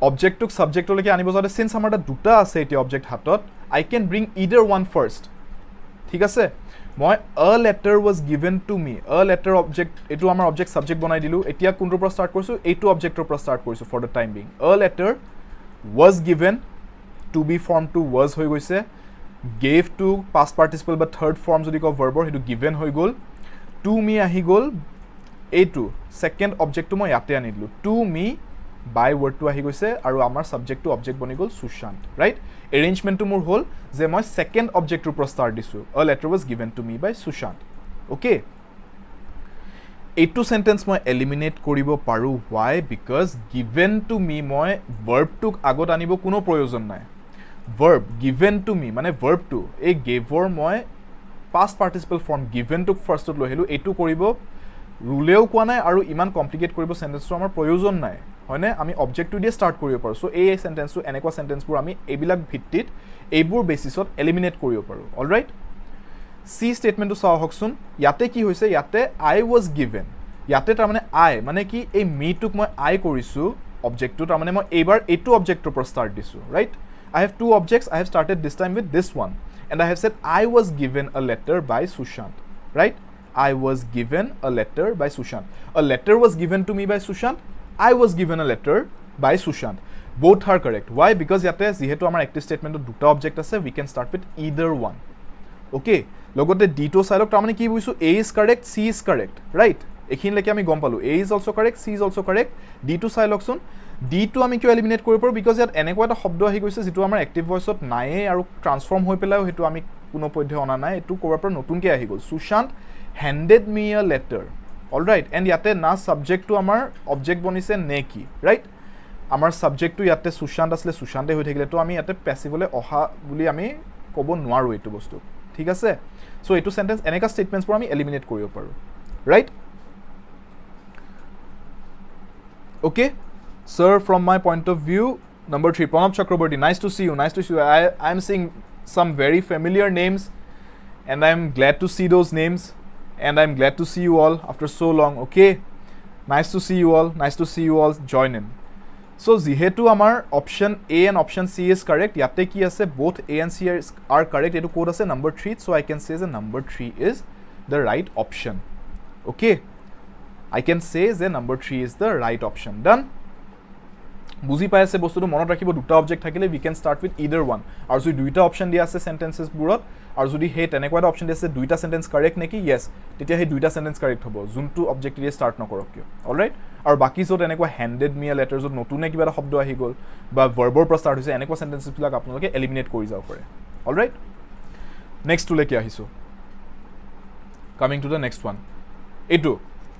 অবজেক্টক সাবজেক্টলৈকে আনিব যাতে সিন্স আমাৰ দুটা আছে এটি অবজেক্ট হাতত, I can bring either one first. ঠিক আছে, মই a letter was given to me, a letter object এটো আমাৰ অবজেক্ট সাবজেক্ট বনাই দিলু। এতিয়া কোনটোৰ পৰা স্টাৰ্ট কৰিছো? এইটো অবজেক্টৰ পৰা স্টাৰ্ট কৰিছো for the time being. a letter was given, to be form to was হৈ গৈছে, gave to past participle বা third form যদি কও verb হেতু given হৈ গল, to me আহি গল, এইটো সেকেন্ড অবজেক্টটো মই ইয়াতে আনি দিলু, to me by word to ahi goise aru amar subject to object boni gol Sushant, right? Arrangement to mur hol je moi second object to start disu, a letter was given to me by Sushant. Okay, eitu sentence moi eliminate koribo paru. Why? Because given to me moi verb to agot anibo kuno proyojon nai. Verb given to me mane verb to a gave or moi past participle form given to first to lo helu eitu koribo ruleo kwa nai aru iman complicate koribo sentence to amar proyojon nai, হয়নে? আমি অবজেক্টটো দিয়ে start কৰিব পাৰো। So এই সেন্টেন্সটো এনেকুৱা সেন্টেন্সবোৰ আমি এইবিলাক ভিত্তিত এইবোৰ বেসিছত এলিমিনেট কৰিব পাৰো। অলৰাইট, সি স্টেটমেন্টটো চাও হকচোন। ইয়াতে কি হৈছে? ইয়াতে আই ওয়াজ গিভেন, ইয়াতে তাৰ মানে আই মানে কি এই মিটোক মই আই কৰিছো অবজেক্টটো, তাৰ মানে মই এইবাৰ এইটো অবজেক্টৰ পৰা স্টাৰ্ট দিছো, right? I have two objects, I have started this time with this one, and I have said I was given a letter by Sushant, right? I was given a letter by Sushant. A letter was given to me by Sushant, I was given a letter by Sushant. Both are correct. Why? Because yate jehetu amar active statement duta object ase, we can start with either one. Okay, logote d to side tar mane ki buisu, a is correct, c is correct, right? Ekhin leke ami gom palu, a is also correct, c is also correct. d to side loksun, d to ami kyo eliminate koribo paru because yat enekwa eta shobdo ahi goise jitu amar active voice ot nai aru transform hoi pelao hetu ami kuno podhe ona nai, etu korbar par notun ke ahi gol. Sushant handed me a letter. All right, and yate na subject to amar object bonise ne ki, right? Amar subject to yate Sushant asle Sushante hoi thakile to ami yate passive ole oha buli ami kobo noaru etu bostu, thik ase? So etu sentence eneka statements por ami eliminate koribo paru, right? Okay, sir, from my point of view, number 3, Pranab Chakraborty, nice to see you, nice to see you. I'm seeing some very familiar names and I'm glad to see those names. And I'm glad to see you all after so long. Okay, nice to see you all, nice to see you all join in. So jihetu amar option A and option C is correct, yate ki ase both A and C are correct, etu code ase number 3, so I can say the number 3 is the right option. Okay, I can say the number 3 is the right option. Done? বুজি পাই আছে বস্তুটো? মনত ৰাখিব দুটা object থাকিলে we can start with either one, আৰু যদি দুইটা অপচন দিয়া আছে সেন্টেন্সেস বুৰত, আৰু যদি হে তেনেকুৱা এটা অপচন দিয়া আছে দুইটা সেন্টেন্স কাৰেক্ট নেকি, yes, তেতিয়া হে দুইটা সেন্টেন্স কাৰেক্ট হ'ব যোনটো অবজেক্ট দিয়ে স্টাৰ্ট নকৰক কিয়। অলৰাইট, আৰু বাকি যত এনেকুৱা handed me a letter যত নতুনে কিবা এটা শব্দ আহি গল বা ভাৰ্বৰ পৰা স্টাৰ্ট হৈছে, এনেকুৱা সেন্টেন্সেস বিলাক আপোনালোকে এলিমিনেট কৰি যাব পাৰে। অলৰাইট, নেক্সট টু লেকে আহিছো, coming to the next one. এইটো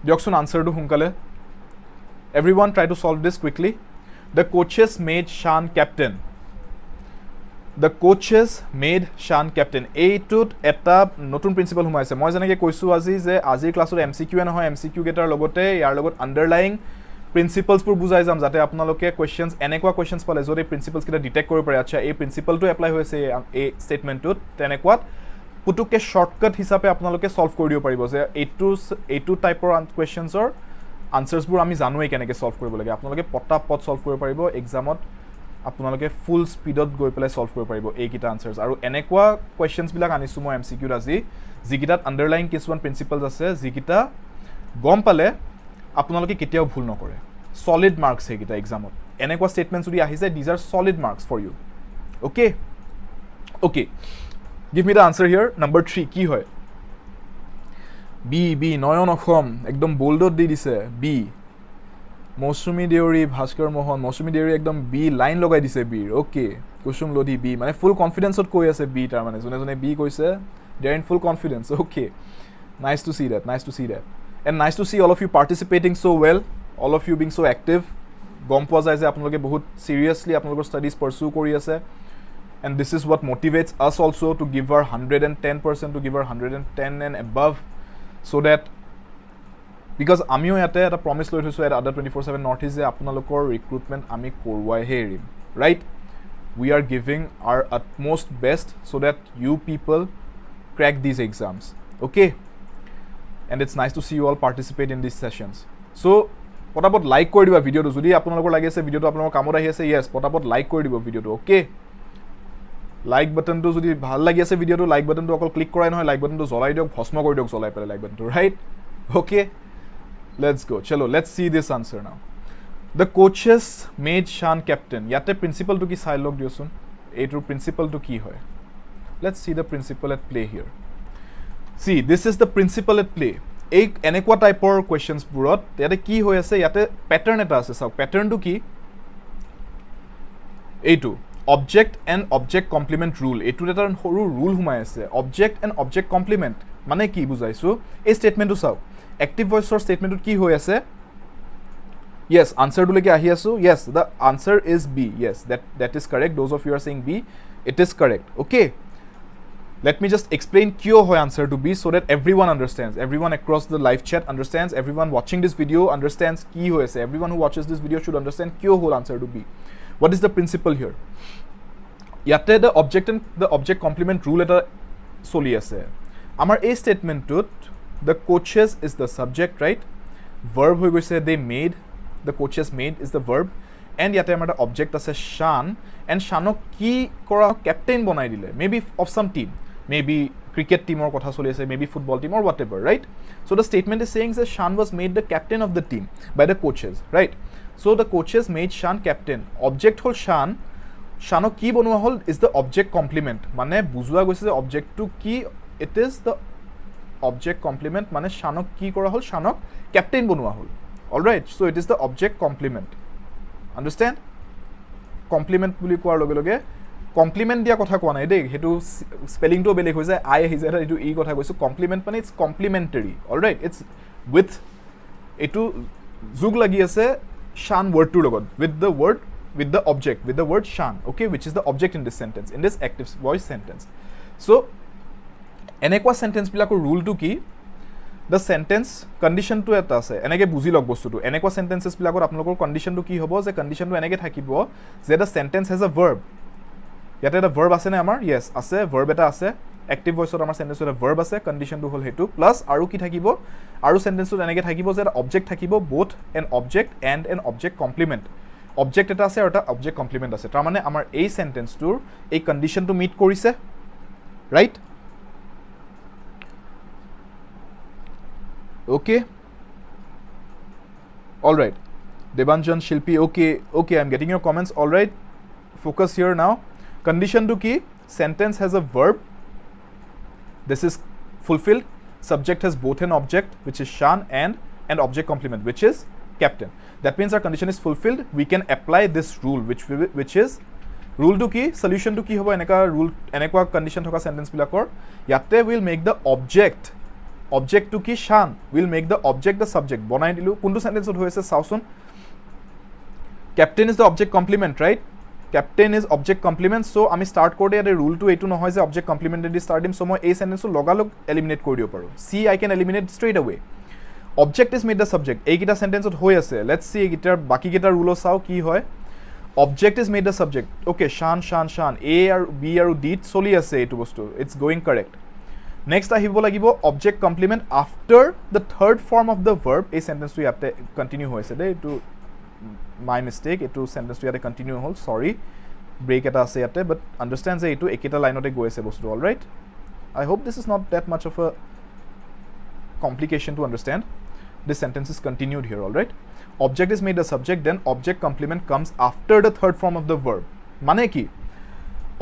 দিয়কচোন আনসাৰটো সোনকালে, everyone try to solve this quickly. The coaches made Shan captain. The coaches made Shan captain. এইটোত এটা নতুন প্ৰিন্সিপাল হুমাইছে। মই যেনেকৈ কৈছো আজি যে আজিৰ ক্লাছত MCQ নহয়, MCQ গেটাৰ লগতে ইয়াৰ লগত আন্ডাৰলাইং প্ৰিন্সিপালছবোৰ বুজাই যাম যাতে আপোনালোকে কোৱেশ্চনছ এনেকুৱা কোৱেশ্চনছ পালে যদি প্ৰিন্সিপালছ কিটা ডিটেক্ট কৰিব পাৰে, আচ্ছা এই প্ৰিন্সিপালটো এপ্লাই হৈছে এই ষ্টেটমেন্টটোত, তেনেকুৱাত পুতুকে শৰ্টকাট হিচাপে আপোনালোকে সলভ কৰি দিব পাৰিব যে এইটো টাইপৰ কোৱেশ্চনছৰ আনসাৰ্সবোৰ আমি জানোই কেনেকৈ সলভ কৰিব লাগে। আপোনালোকে পটাপট সলভ কৰিব পাৰিব এক্সামত, আপোনালোকে ফুল স্পিডত গৈ পেলাই সলভ কৰিব পাৰিব এইকিটা আনসাৰ্স। আৰু এনেকুৱা কোৱেশ্চনছ বিলাক আনিছো মই MCQত আজি যিকিটাত আন্ডাৰলাইং কিছুমান প্ৰিন্সিপালছ আছে, যিকিটা গম পালে আপোনালোকে কেতিয়াও ভুল নকৰে, সলিড মাৰ্কস সেইকিটা এক্সামত। এনেকুৱা ষ্টেটমেন্টছ যদি আহি যায়, these are solid marks for you. Okay okay, give me the answer here. Number 3 কি হয়? বি নয়ন অসম একদম বোল্ডত দি দিছে বি। মৌচুমী দেউৰী, ভাস্কৰ মোহন, মৌচুমী দেউৰী একদম বি লাইন লগাই দিছে বিৰ। ওকে, কুসুম লোধি বি, মানে ফুল কনফিডেন্সত কৈ আছে বি, তাৰ মানে যোনে যোনে বি কৈছে they are in full confidence. Okay, nice to see that, nice to see that. And nice to see all of you participating so well, all of you being so active. গম পোৱা যায় যে আপোনালোকে বহুত seriously আপোনালোকৰ studies pursue কৰি আছে. And this is what motivates us also to give our 110%, to give our 110 and above, so that because আমিও ইয়াতে এটা promise লৈ থৈছো at Adda247 Northeast যে আপোনালোকৰ recruitment আমি কৰোৱাইহে এৰিম, right? We are giving our utmost best so that you people crack these exams, okay? And it's nice to see you all participate in these sessions. So পটাপট like কৰি দিবা ভিডিওটো যদি আপোনালোকৰ লাগি আছে ভিডিওটো আপোনালোকৰ কামত আহি আছে yes পটাপট লাইক কৰি দিব ভিডিওটো okay লাইক বাটনটো যদি ভাল লাগি আছে ভিডিওটো লাইক বাটনটো অকল ক্লিক কৰাই নহয় লাইক বাটনটো জ্বলাই দিয়ক ভস্ম কৰি দিয়ক জ্বলাই পেলাই লাইক বাটনটো right okay let's go chalo let's see this answer now the coaches made Shan captain yate principal to ki sai log diosun eitur principal to ki hoy let's see the principle at play here see this is the principle at play এই এনেকুৱা টাইপৰ কোৱেশ্চনছ বুৰত ইয়াতে কি হৈ আছে ইয়াতে pattern এটা আছে চাওক প্যাটাৰ্নটো কি এইটো object and object complement rule এইটো এটা সৰু ৰুল হুমাই আছে অবজেক্ট এণ্ড অবজেক্ট কমপ্লিমেন্ট মানে কি বুজাইছো এই স্টেটমেন্টটো চাওক এক্টিভ ভয়েসৰ স্টেটমেন্টত কি হৈ আছে yes answer to leke ahi asu yes the answer is B yes that is correct those of you are saying B it is correct okay let me just explain kyo hoy answer to B so that everyone understands everyone across the live chat understands everyone watching this video understands ki hoy ase everyone who watches this video should understand kyo whole answer to B what is the principle here yate the object and the object complement rule eta soli ase amar a statement tut the coaches is the subject right verb hoy goise they made the coaches made is the verb and yate amar object ase Shan and Shanok ki kora captain bonai dile maybe of some team maybe cricket team or kotha choli ase maybe football team or whatever right so the statement is saying that Shan was made the captain of the team by the coaches right so the coaches made Shan captain object hol Shan Shanok ki bonwa hol is the object complement mane bujua goise je object to ki it is the object complement mane Shanok ki kora hol Shanok captain bonwa hol all right so it is the object complement understand complement buli koar loge loge complement dia kotha koa nai de hetu spelling to beleg hoy jay I hi jay etu e kotha koisu complement mane it's complementary all right it's with etu jug lagi ase Shan word to logot with the word Shan okay which is the object in this sentence in this active voice sentence so enekwa sentence bilako rule to ki the sentence condition to eta ase eneke buji log bostu to enekwa sentences bilakor apnalokor condition to ki hobo je condition to eneke thakibo je the sentence has a verb yate eta verb ase na amar yes ase verb eta ase active voice or amar sentence eta verb ase condition to hol hetu plus aru ki thakibo aru sentence to eneke thakibo je object thakibo both an object and an object complement object eta ase eta object complement ase tar mane amar ei sentence tur ei condition to meet korise right okay all right Debanjan Shilpi okay I'm getting your comments all right focus here now condition to ki sentence has a verb this is fulfilled subject has both an object which is Shan and an object complement which is captain that means our condition is fulfilled we can apply this rule which is rule to ki solution to ki hobo eneka rule enekwa condition thoka sentence bilakor yate will make the object to ki Shan will make the object the subject bonai dilu kuntu sentence ot hoise sausun captain is the object complement right captain is object complement so ami start korde ate rule to etu nohoy je object complement di start dim so moi a sentence logalog eliminate kori dio paru c I can eliminate straight away object is made the subject ei kita sentence ot hoy ase let's see gitar baki kita rule sao ki hoy object is made the subject okay Shan a or b or d soli ase etu bostu it's going correct next ahibo lagibo object complement after the third form of the verb a sentence to yate continue hoise de to my mistake etu sentence to yate continue hol sorry break eta ase yate but understand je etu ekita line ote goise bostu all right I hope this is not that much of a complication to understand this sentence is continued here all right object is made the subject then object complement comes after the third form of the verb mane ki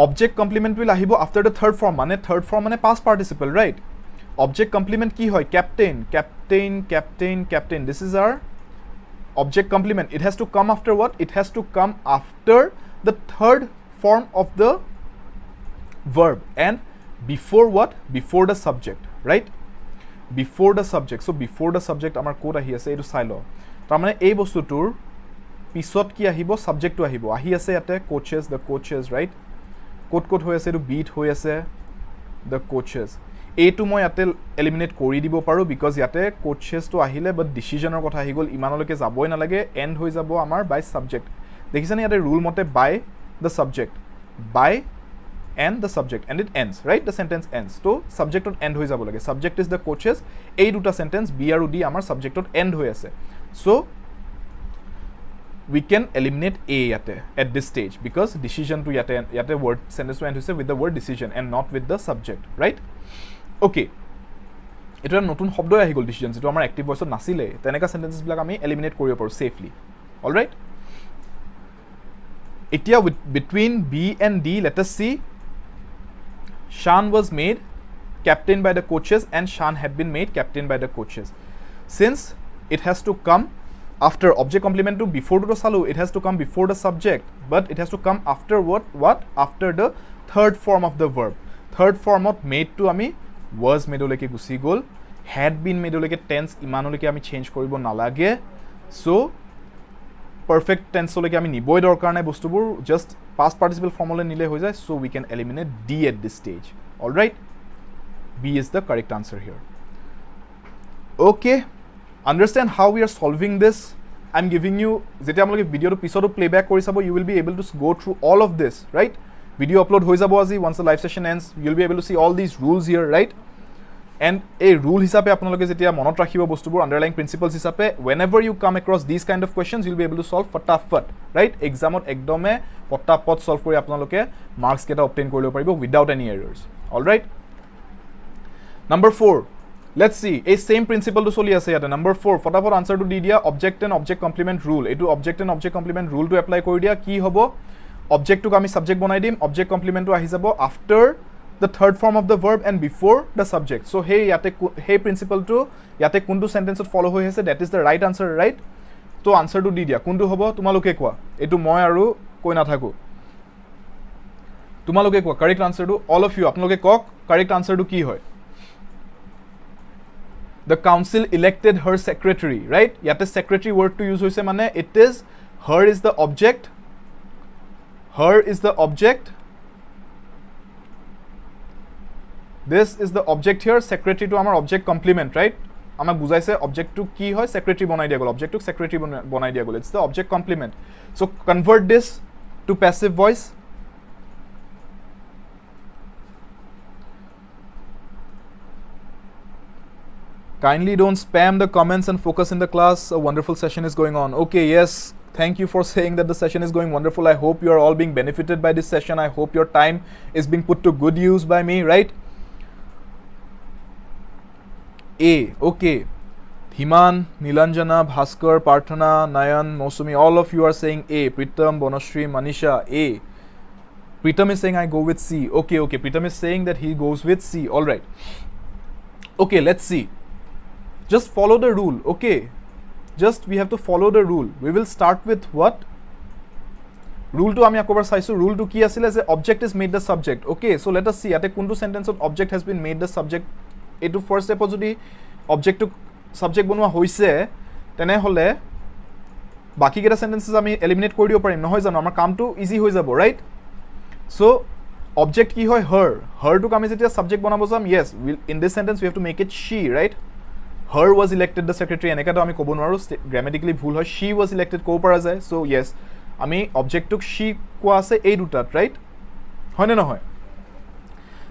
object complement will ahibo after the third form mane past participle right object complement ki hoy captain this is our object complement it has to come after what it has to come after the third form of the verb and before what before the subject right before the subject. So before the subject আমাৰ code আহি আছে এইটো চাই লওঁ তাৰমানে এই বস্তুটোৰ পিছত কি আহিব সাবজেক্টটো আহিব আহি আছে ইয়াতে coaches the coaches right code হৈ আছে এইটো বিট হৈ আছে দ্য কোচেছ এইটো মই ইয়াতে এলিমিনেট কৰি দিব পাৰোঁ বিকজ ইয়াতে কোচেছটো আহিলে বাট ডিচিজনৰ কথা আহি গ'ল ইমানলৈকে যাবই নালাগে এণ্ড হৈ যাব আমাৰ বাই সাবজেক্ট দেখিছেনে ইয়াতে ৰুল মতে by the subject by and the subject and it ends right the sentence ends so subject ot end hoi jabo lage subject is the coaches ei duta sentence b aru d amar subject ot end hoi ase so we can eliminate a yate at this stage because decision to yate word sentence to end hoise with the word decision and not with the subject right okay eto notun shobdo ahi gol decision eto amar active voice ot nasile teneka sentences bilak ami eliminate koribo paru safely all right etia between b and d let us see Shan was made captain by the coaches and Shan had been made captain by the coaches. Since it has to come after object complement to before to salu, it has to come before the subject, but it has to come after what? After the third form of the verb. Third form of made to ami was made oleke gusi gol, had been made oleke tense imanoleke ami change koribo nalage. So perfect tense oleke ami niboi dorkar nai bostubur just past participle form ole nile hoy jay so we can eliminate d at this stage all right b is the correct answer here okay understand how we are solving this I'm giving you jeta amloke video to pisodo playback kori sabo you will be able to go through all of this right video upload hoy jabo azi once the live session ends you'll be able to see all these rules here right and a rule hisabe apnaloke jetia monot rakhibo bostubur underlying principles hisabe whenever you come across these kind of questions you'll be able to solve fatafat right exam ot ekdome fatafat solve kori apnaloke marks keta obtain koribo paribo without any errors all right number 4 let's see a same principle to soli ase yata number 4 fatafat answer to di dia object and object complement rule etu object and object complement rule to apply kori dia ki hobo object to ami subject banai dim object complement to ahi jabo after the third form of the verb and before the subject so hey hey principle to yate kundu sentence follow hoy ase that is the right answer right to answer to di dia kundu hobo tumaloke kwa etu moi aru koi na thaku tumaloke kwa correct answer to all of you apnaloke kok correct answer to ki hoy the council elected her secretary right yate secretary word to use hoise mane it is her is the object this is the object here secretary to amar object complement right amak bujaise object to ki hoy secretary banai dia gol object to secretary banai dia gol it's the object complement so convert this to passive voice kindly don't spam the comments and focus in the class a wonderful session is going on okay yes thank you for saying that the session is going wonderful I hope you are all being benefited by this session I hope your time is being put to good use by me right A, okay. Himan, Nilanjana, Bhaskar, Parthana, Nayan, Mosumi, all of you are saying A. Pritam, Bonashri, Manisha, A. Pritam is saying I go with C. Okay. Pritam is saying that he goes with C. All right. Okay, let's see. Just follow the rule. Okay. Just we have to follow the rule. We will start with what? Rule 2 ami akobar saisu. Rule 2 ki asile je object is made the subject. Okay, so let us see. Ate kuntu sentence of object has been made the subject. এটো first step যদি object to subject বনোৱা হৈছে তেনে হলে বাকি কেটা sentences আমি eliminate কৰি দিব পাৰিম নহয় জানো আমাৰ কামটো ইজি হৈ যাব ৰাইট সো অবজেক্ট কি হয় her টু আমি যেতিয়া সাবজেক্ট বনাব যাম yes in this sentence we have to make it she right her was elected the secretary এনেকাটো আমি ক'ব নোৱাৰো গ্ৰামাটিক্যালি ভুল হয় she was elected কো পৰা যায় সো yes আমি অবজেক্টক she কোৱা আছে এই দুটাত ৰাইট হয় নে নহয়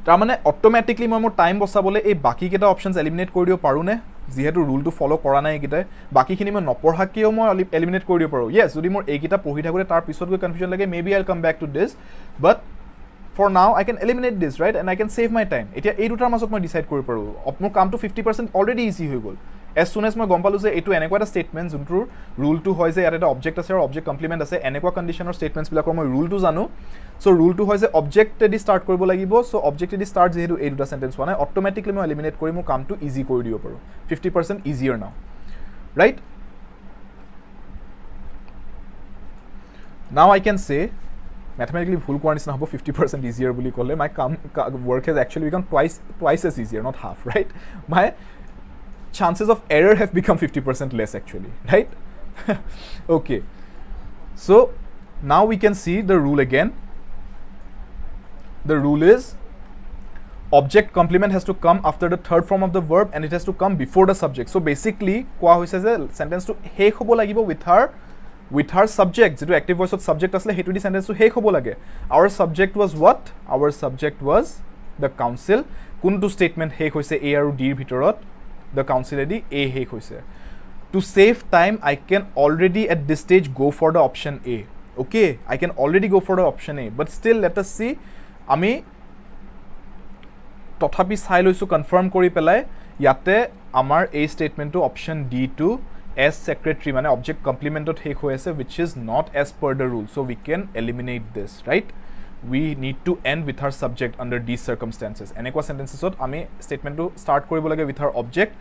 তাৰ মানে অটোমেটিক্যালি মই মোৰ টাইম বচাবলে এই বাকি কেটা অপশনস এলিমিনেট কৰি দিব পাৰো নে যেহেতু ৰুল টু ফলো কৰা নাই কিটা বাকিখিনি মই নপঢ়াকিও মই এলিমিনেট কৰি দিব পাৰো yes যদি মোৰ এই কিটা পঢ়ি থাকোতে তাৰ পিছত গৈ কনফিউজন লাগে maybe I'll come back to this but for now I can eliminate this right and I can save my time এতিয়া এই দুটাৰ মাজত মই ডিসাইড কৰিব পাৰো মোৰ কামটো 50% অলৰেডি ইজি হৈ গল as soon as মই গম পালো যে এটো এনেকুৱা এটা স্টেটমেন্ট যোনটোৰ ৰুল টু হয় যে এটা অবজেক্ট আছে আৰু অবজেক্ট কমপ্লিমেন্ট আছে এনেকুৱা কন্ডিশনৰ স্টেটমেন্টস বিলাকৰ মই ৰুল টু জানো সো ৰুল টু হয় যে অবজেক্ট দি স্টাৰ্ট কৰিব লাগিব সো অবজেক্ট দি স্টাৰ্ট যেহেতু এই দুটা সেন্টেন্স হোৱা নাই অটোমেটিক্যালি মই এলিমিনেট কৰি মোৰ কামটো ইজি কৰি দিব পাৰো 50% ইজিয়াৰ নাও right now I can say mathematically ভুল কোৱাৰ নিচিনা হ'ব 50% easier বুলি ক'লে my work has actually become twice as easier not half right my chances of error have become 50% less actually, right? Okay, so now we can see the rule again. The rule is object complement has to come after the third form of the verb and it has to come before the subject. So basically কোৱা হৈছে যে sentence to শেষ হ'ব লাগিব with her subject, যেটো active voice of subject asle hetu di sentence to শেষ হ'ব লাগে. Our subject was what? Our subject was the council. কোনটো statement শেষ হৈছে a আৰু d ৰ ভিতৰত? The council edi a শেষ হৈছে. To save time, I can already at this stage go for the option A. Okay, I can already go for the option A, but still let us see. আমি তথাপি চাই লৈছো confirm কৰি পেলাই ইয়াতে আমাৰ এই স্টেটমেন্টটো option D two as secretary মানে অবজেক্ট কমপ্লিমেন্টত শেষ হৈ আছে which is not as per the rule, so we can eliminate this, right? We need to end with her subject under these circumstances. এনেকুৱা sentencesত আমি স্টেটমেন্টটো স্টাৰ্ট কৰিব লাগে with her object.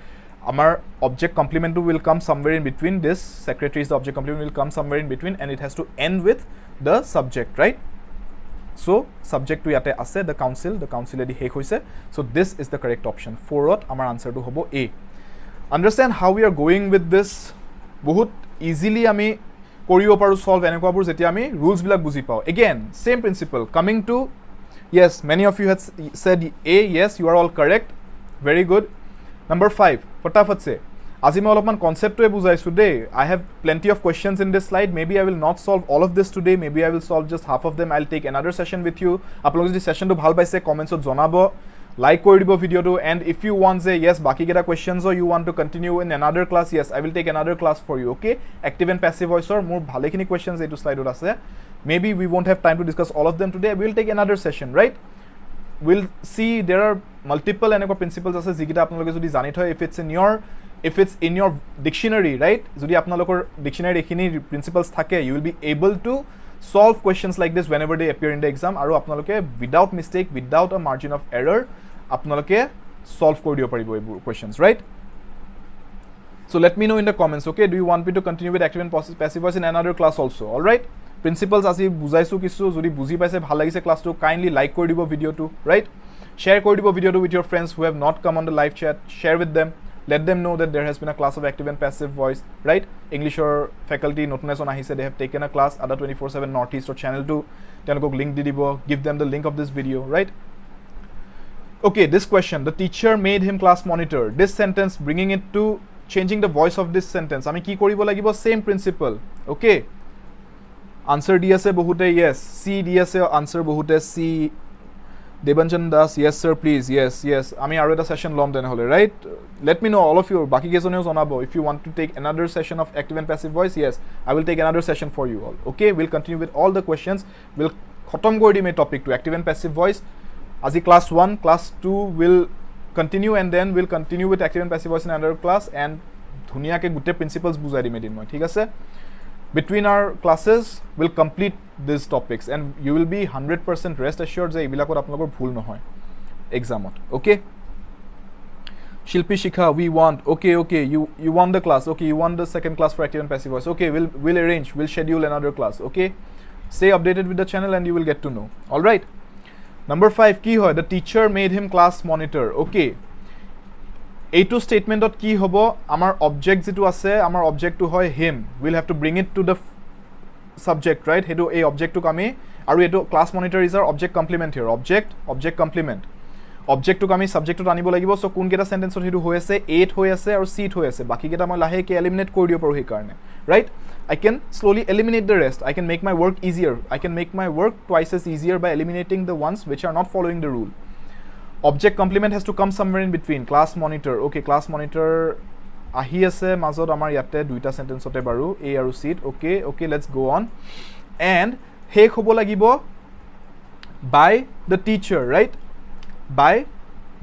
Our object complement will come somewhere in between. This secretary is the object complement will come somewhere in between and it has to end with the subject, right? So subject to yate ase the council edi hek hoise. So this is the correct option. 4th our answer to hobo A. Understand how we are going with this? Bahut easily ami koribo paru solve enekwa bur jetia ami rules bilak buji pao. Again same principle coming to, yes, many of you had said A. Yes, you are all correct, very good. Number 5, फटाफट से আজি মই অলপমান কনসেপ্টটোৱে বুজাইছো দে. I have plenty of questions in this slide. Maybe I will not solve all of this today. Maybe I will solve just half of them. I'll take another session with you. আপোনালোকে যদি সেশনটো ভাল পাইছে কমেন্টছত জনাব, like কৰি দিব ভিডিওটো, and if you want say yes বাকি কেটা questions or you want to continue in another class, yes, I will take another class for you. Okay, active and passive voice or মোৰ ভালেখিনি questions এইটো স্লাইডত আছে. Maybe we won't have time to discuss all of them today. We will take another session, right? We'll see there are multiple eneko principles ase jigita apnaloke jodi jani thoy, if it's in your dictionary, right? Jodi apnalokor dictionary ekhini principles thake, you will be able to solve questions like this whenever they appear in the exam aru apnaloke without mistake, without a margin of error apnaloke solve kori dibo paribo ei questions, right? So let me know in the comments. Okay, do you want me to continue with active and passive voice in another class also? All right, principles আজি বুজাইছো কিছু, যদি বুজি পাইছে ভাল লাগিছে ক্লাসটো kindly like কৰি দিব ভিডিওটো, right? Share কৰি দিব ভিডিওটো with your friends who have not come on the live chat. Share with them, let them know that there has been a class of active and passive voice, right? English or faculty নতুন এজন আহিছে, they have taken a class Adda247 Northeast or channel 2, তেওঁলোকক link দি দিব, give them the link of this video, right? Okay, this question, the teacher made him class monitor. This sentence, bringing it to changing the voice of this sentence, আমি কি কৰিব লাগিব? Same principle. Okay, answer di ase bahute, yes. C di ase answer bahute, C. Debanjan Das, yes sir, please, yes. Ami aru eta session lom den hole, right? Let me know, all of you, baki kejoneo jonabo, if you want to take another session of active and passive voice, yes, I will take another session for you all. Okay, we'll continue with all the questions. We'll khatam kori dim ei topic to active and passive voice. Aji class 1, class 2 will continue, and then we'll continue with active and passive voice in another class, and dhuniya ke gute principles bujai dim edin moi, thik ase? Between our classes we'll complete these topics and you will be 100% rest assured যে এইবিলাকত আপোনালোকৰ ভুল নহয় এক্সামত. Okay, Shilpi Shikha, we want, okay, you want the class, okay, you want the second class for active and passive voice, okay, we'll arrange, we'll schedule another class. Okay, stay updated with the channel and you will get to know. All right, number 5 কি হয়? The teacher made him class monitor. Okay, এইটো স্টেটমেন্টত কি হ'ব? আমাৰ object যেটো আছে, আমাৰ অবজেক্টটো হয় him, we'll have to bring it to the subject, right? হেতু এই অবজেক্টটো আমি আৰু এটো class monitor is our object complement here, object complement, অবজেক্টটো আমি সাবজেক্টত আনিব লাগিব. সো কোন কেটা সেন্টেন্সত হেতু হৈ আছে? 8 হৈ আছে আৰু C হৈ আছে, বাকি কেটা মই লাহেকে এলিমিনেট কৰি দিব পাৰো সেই কাৰণে, right? I can slowly eliminate the rest. I can make my work easier. I can make my work twice as easier by eliminating the ones which are not following the rule. Object complement has to come somewhere in between. Class monitor. Okay, class monitor ahi ase mazot amar yatte duita sentence ote baru A aru C. Okay, let's go on. And hek hobo lagibo by the teacher, right? By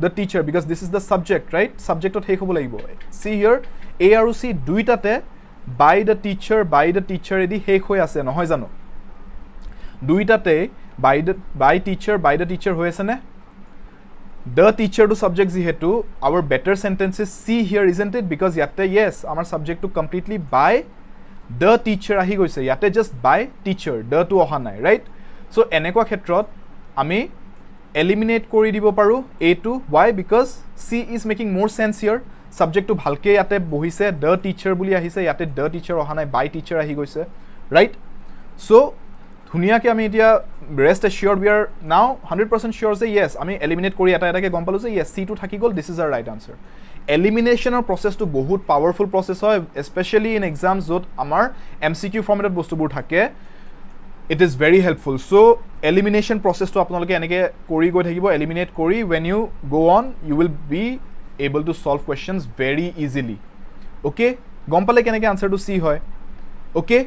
the teacher, because this is the subject, right? Subject ot hek hobo lagibo. See here, A aru C duitate by the teacher edi hek hoi ase nohoy jano? Duitate by teacher hoi ase ne? The teacher to subject jihetu, our better sentence is C here, isn't it? Because yatte yes, our subject to completely by the teacher ahi goise, yatte just by teacher, the to oha nai, right? So enekwa khetrot ami eliminate kori dibo paru A to. Why? Because C is making more sense here. সাবজেক্টটো ভালকে ইয়াতে বহিছে the teacher বুলি আহিছে ইয়াতে the teacher অহা নাই বাই teacher আহি গৈছে ৰাইট সো ধুনিয়াকে আমি এতিয়া ৰেষ্ট এশ্যোৰ্ড উই আৰ নাও 100% শিওৰ যে ইয়েস আমি এলিমিনেট কৰি এটা এটাকে গম পালো যে ইয়েস সি টু থাকি গ'ল this is our right answer এলিমিনেশনৰ প্ৰসেছটো বহুত পাৱাৰফুল প্ৰসেছ হয় স্পেশালি ইন এক্সামছ য'ত আমাৰ MCQ ফৰ্মেটত বস্তুবোৰ থাকে it is very helpful so elimination process to apnaloke eneke kori goi thakibo eliminate kori when you go on you will be able to solve questions very easily okay gom pale keneke answer to c hoy okay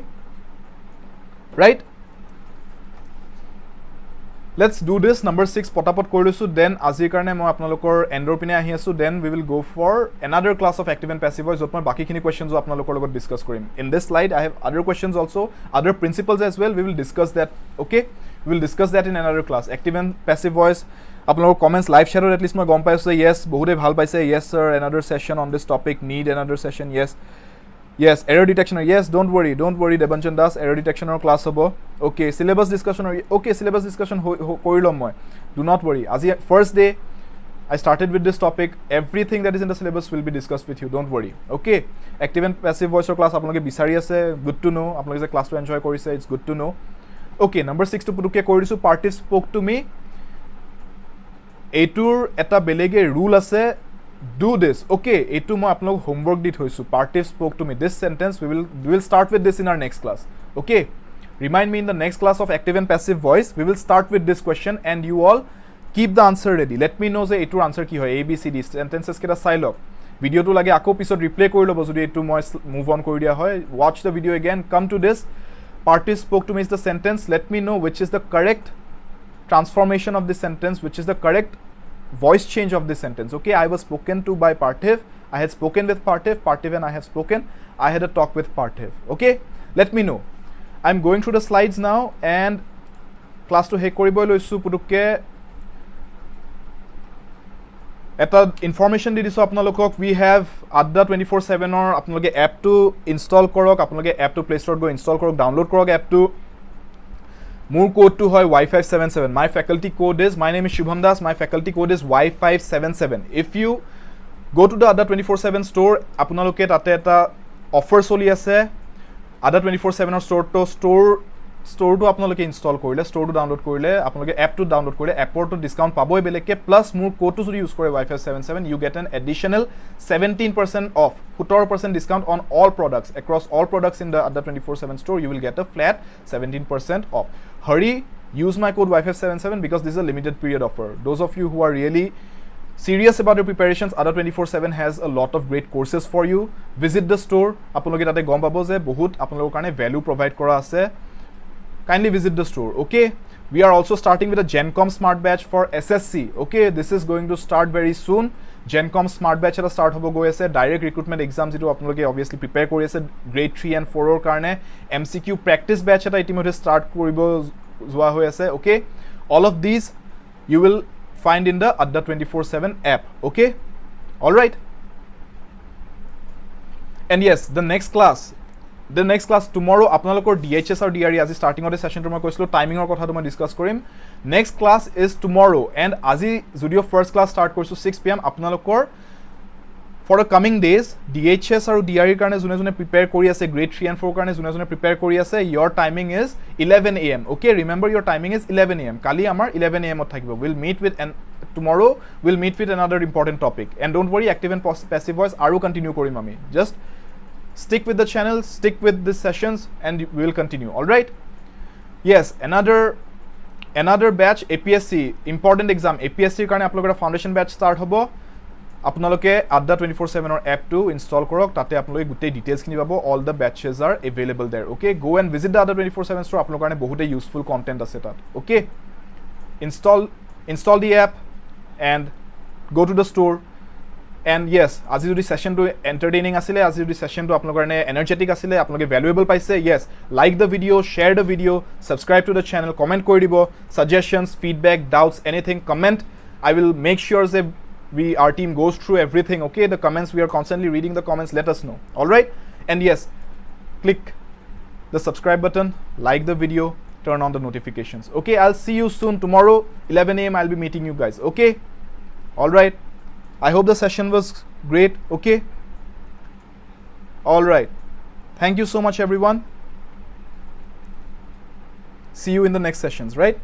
right let's do this number 6 potapot kori disu then azir karone moi apnalokor endor pine ahi asu then we will go for another class of active and passive voice jot moi baki khini questions o apnalokor logot discuss korim in this slide I have other questions also other principles as well we will discuss that okay we will discuss that in another class active and passive voice apnalokor comments live share at least moi gom paisu yes bohude bhal paise yes sir another session on this topic need another session yes error detection yes don't worry Debanchan Das error detection or class hobo okay syllabus discussion or okay syllabus discussion korilom moi do not worry as first day I started with this topic everything that is in the syllabus will be discussed with you don't worry okay active and passive voice or class apnaloke bisari ase good to know apnaloke je class to enjoy korise it's good to know okay number 6 to putuke kori disu party spoke to me etur eta belege rule ase do this okay etu moi apnalok homework dit hoisu party spoke to me this sentence we will start with this in our next class okay remind me in the next class of active and passive voice we will start with this question and you all keep the answer ready let me know je etur answer ki hoy a b c d sentences keta sai lok video to lage ako pisot replay kori lobo jodi etu moi move on kori dia hoy watch the video again come to this party spoke to me is the sentence let me know which is the correct transformation of this sentence which is the correct voice change of this sentence okay I was spoken to by Parthiv I had spoken with Parthiv and I have spoken I had a talk with Parthiv okay let me know I'm going through the slides now and class to he koribo loisu putukke eta information di disu apnalokok we have Adda247 or apnaloke app to install korok apnaloke app to Play Store go install korok download korok app to More code to hoy Y577 my faculty code is my name is Shubham Das my faculty code is Y577 if you go to the Adda247 store apnaloke tate eta offer soli ase Adda247 or store to apnaloke install korile store to download korile apnaloke app to download korile app to discount paboi beleke plus more code to use kore Y577 you get an additional 17% off 17% discount on all products across all products in the Adda247 store you will get a flat 17% off hurry use my code Y577 because this is a limited period offer those of you who are really serious about your preparations Adda247 has a lot of great courses for you visit the store apnaloke tate gom pabo je bahut apnalokor karone value provide kora ase kindly visit the store okay we are also starting with a GenCom smart batch for SSC okay this is going to start very soon GenCom smart batch eta start hobo goi ase direct recruitment exams etu apnaloke obviously prepare kori ase grade 3 and 4 or karone MCQ practice batch eta itimodhe start koribo joa hoi ase okay all of these you will find in the Adda247 app okay all right and yes the next class tomorrow apnalokor DHS or DRE আজি starting of the session to moi koislo timing or kotha to moi discuss korim next class is tomorrow and আজি judio first class start korisu 6 pm apnalokor for the coming days DHS or DRE karone june prepare kori ase grade 3 and 4 karone june prepare kori ase your timing is 11 am okay remember your timing is 11 am kali amar 11 am ot thakibo we'll meet with and tomorrow we'll meet with another important topic and don't worry active and passive voice aru continue korim ami just stick with the channel stick with these sessions and we will continue all right yes another batch APSC important exam APSC karone apnalokor foundation batch start hobo apnaloke Adda247 or app to install korok tate apnaloke gutei details khini pabo all the batches are available there okay go and visit the Adda247 store apnalokor karone bahute useful content ase tat okay install the app and go to the store and yes আজি যদি session to entertaining asile আজি যদি session to apnalokor karone energetic asile apnaloke valuable paise yes like the video share the video subscribe to the channel comment kori dibo suggestions feedback doubts anything comment I will make sure that our team goes through everything okay the comments we are constantly reading the comments let us know all right and yes click the subscribe button like the video turn on the notifications okay I'll see you soon tomorrow 11 am I'll be meeting you guys okay all right I hope the session was great. Okay. All right. Thank you so much, everyone. See you in the next sessions, right?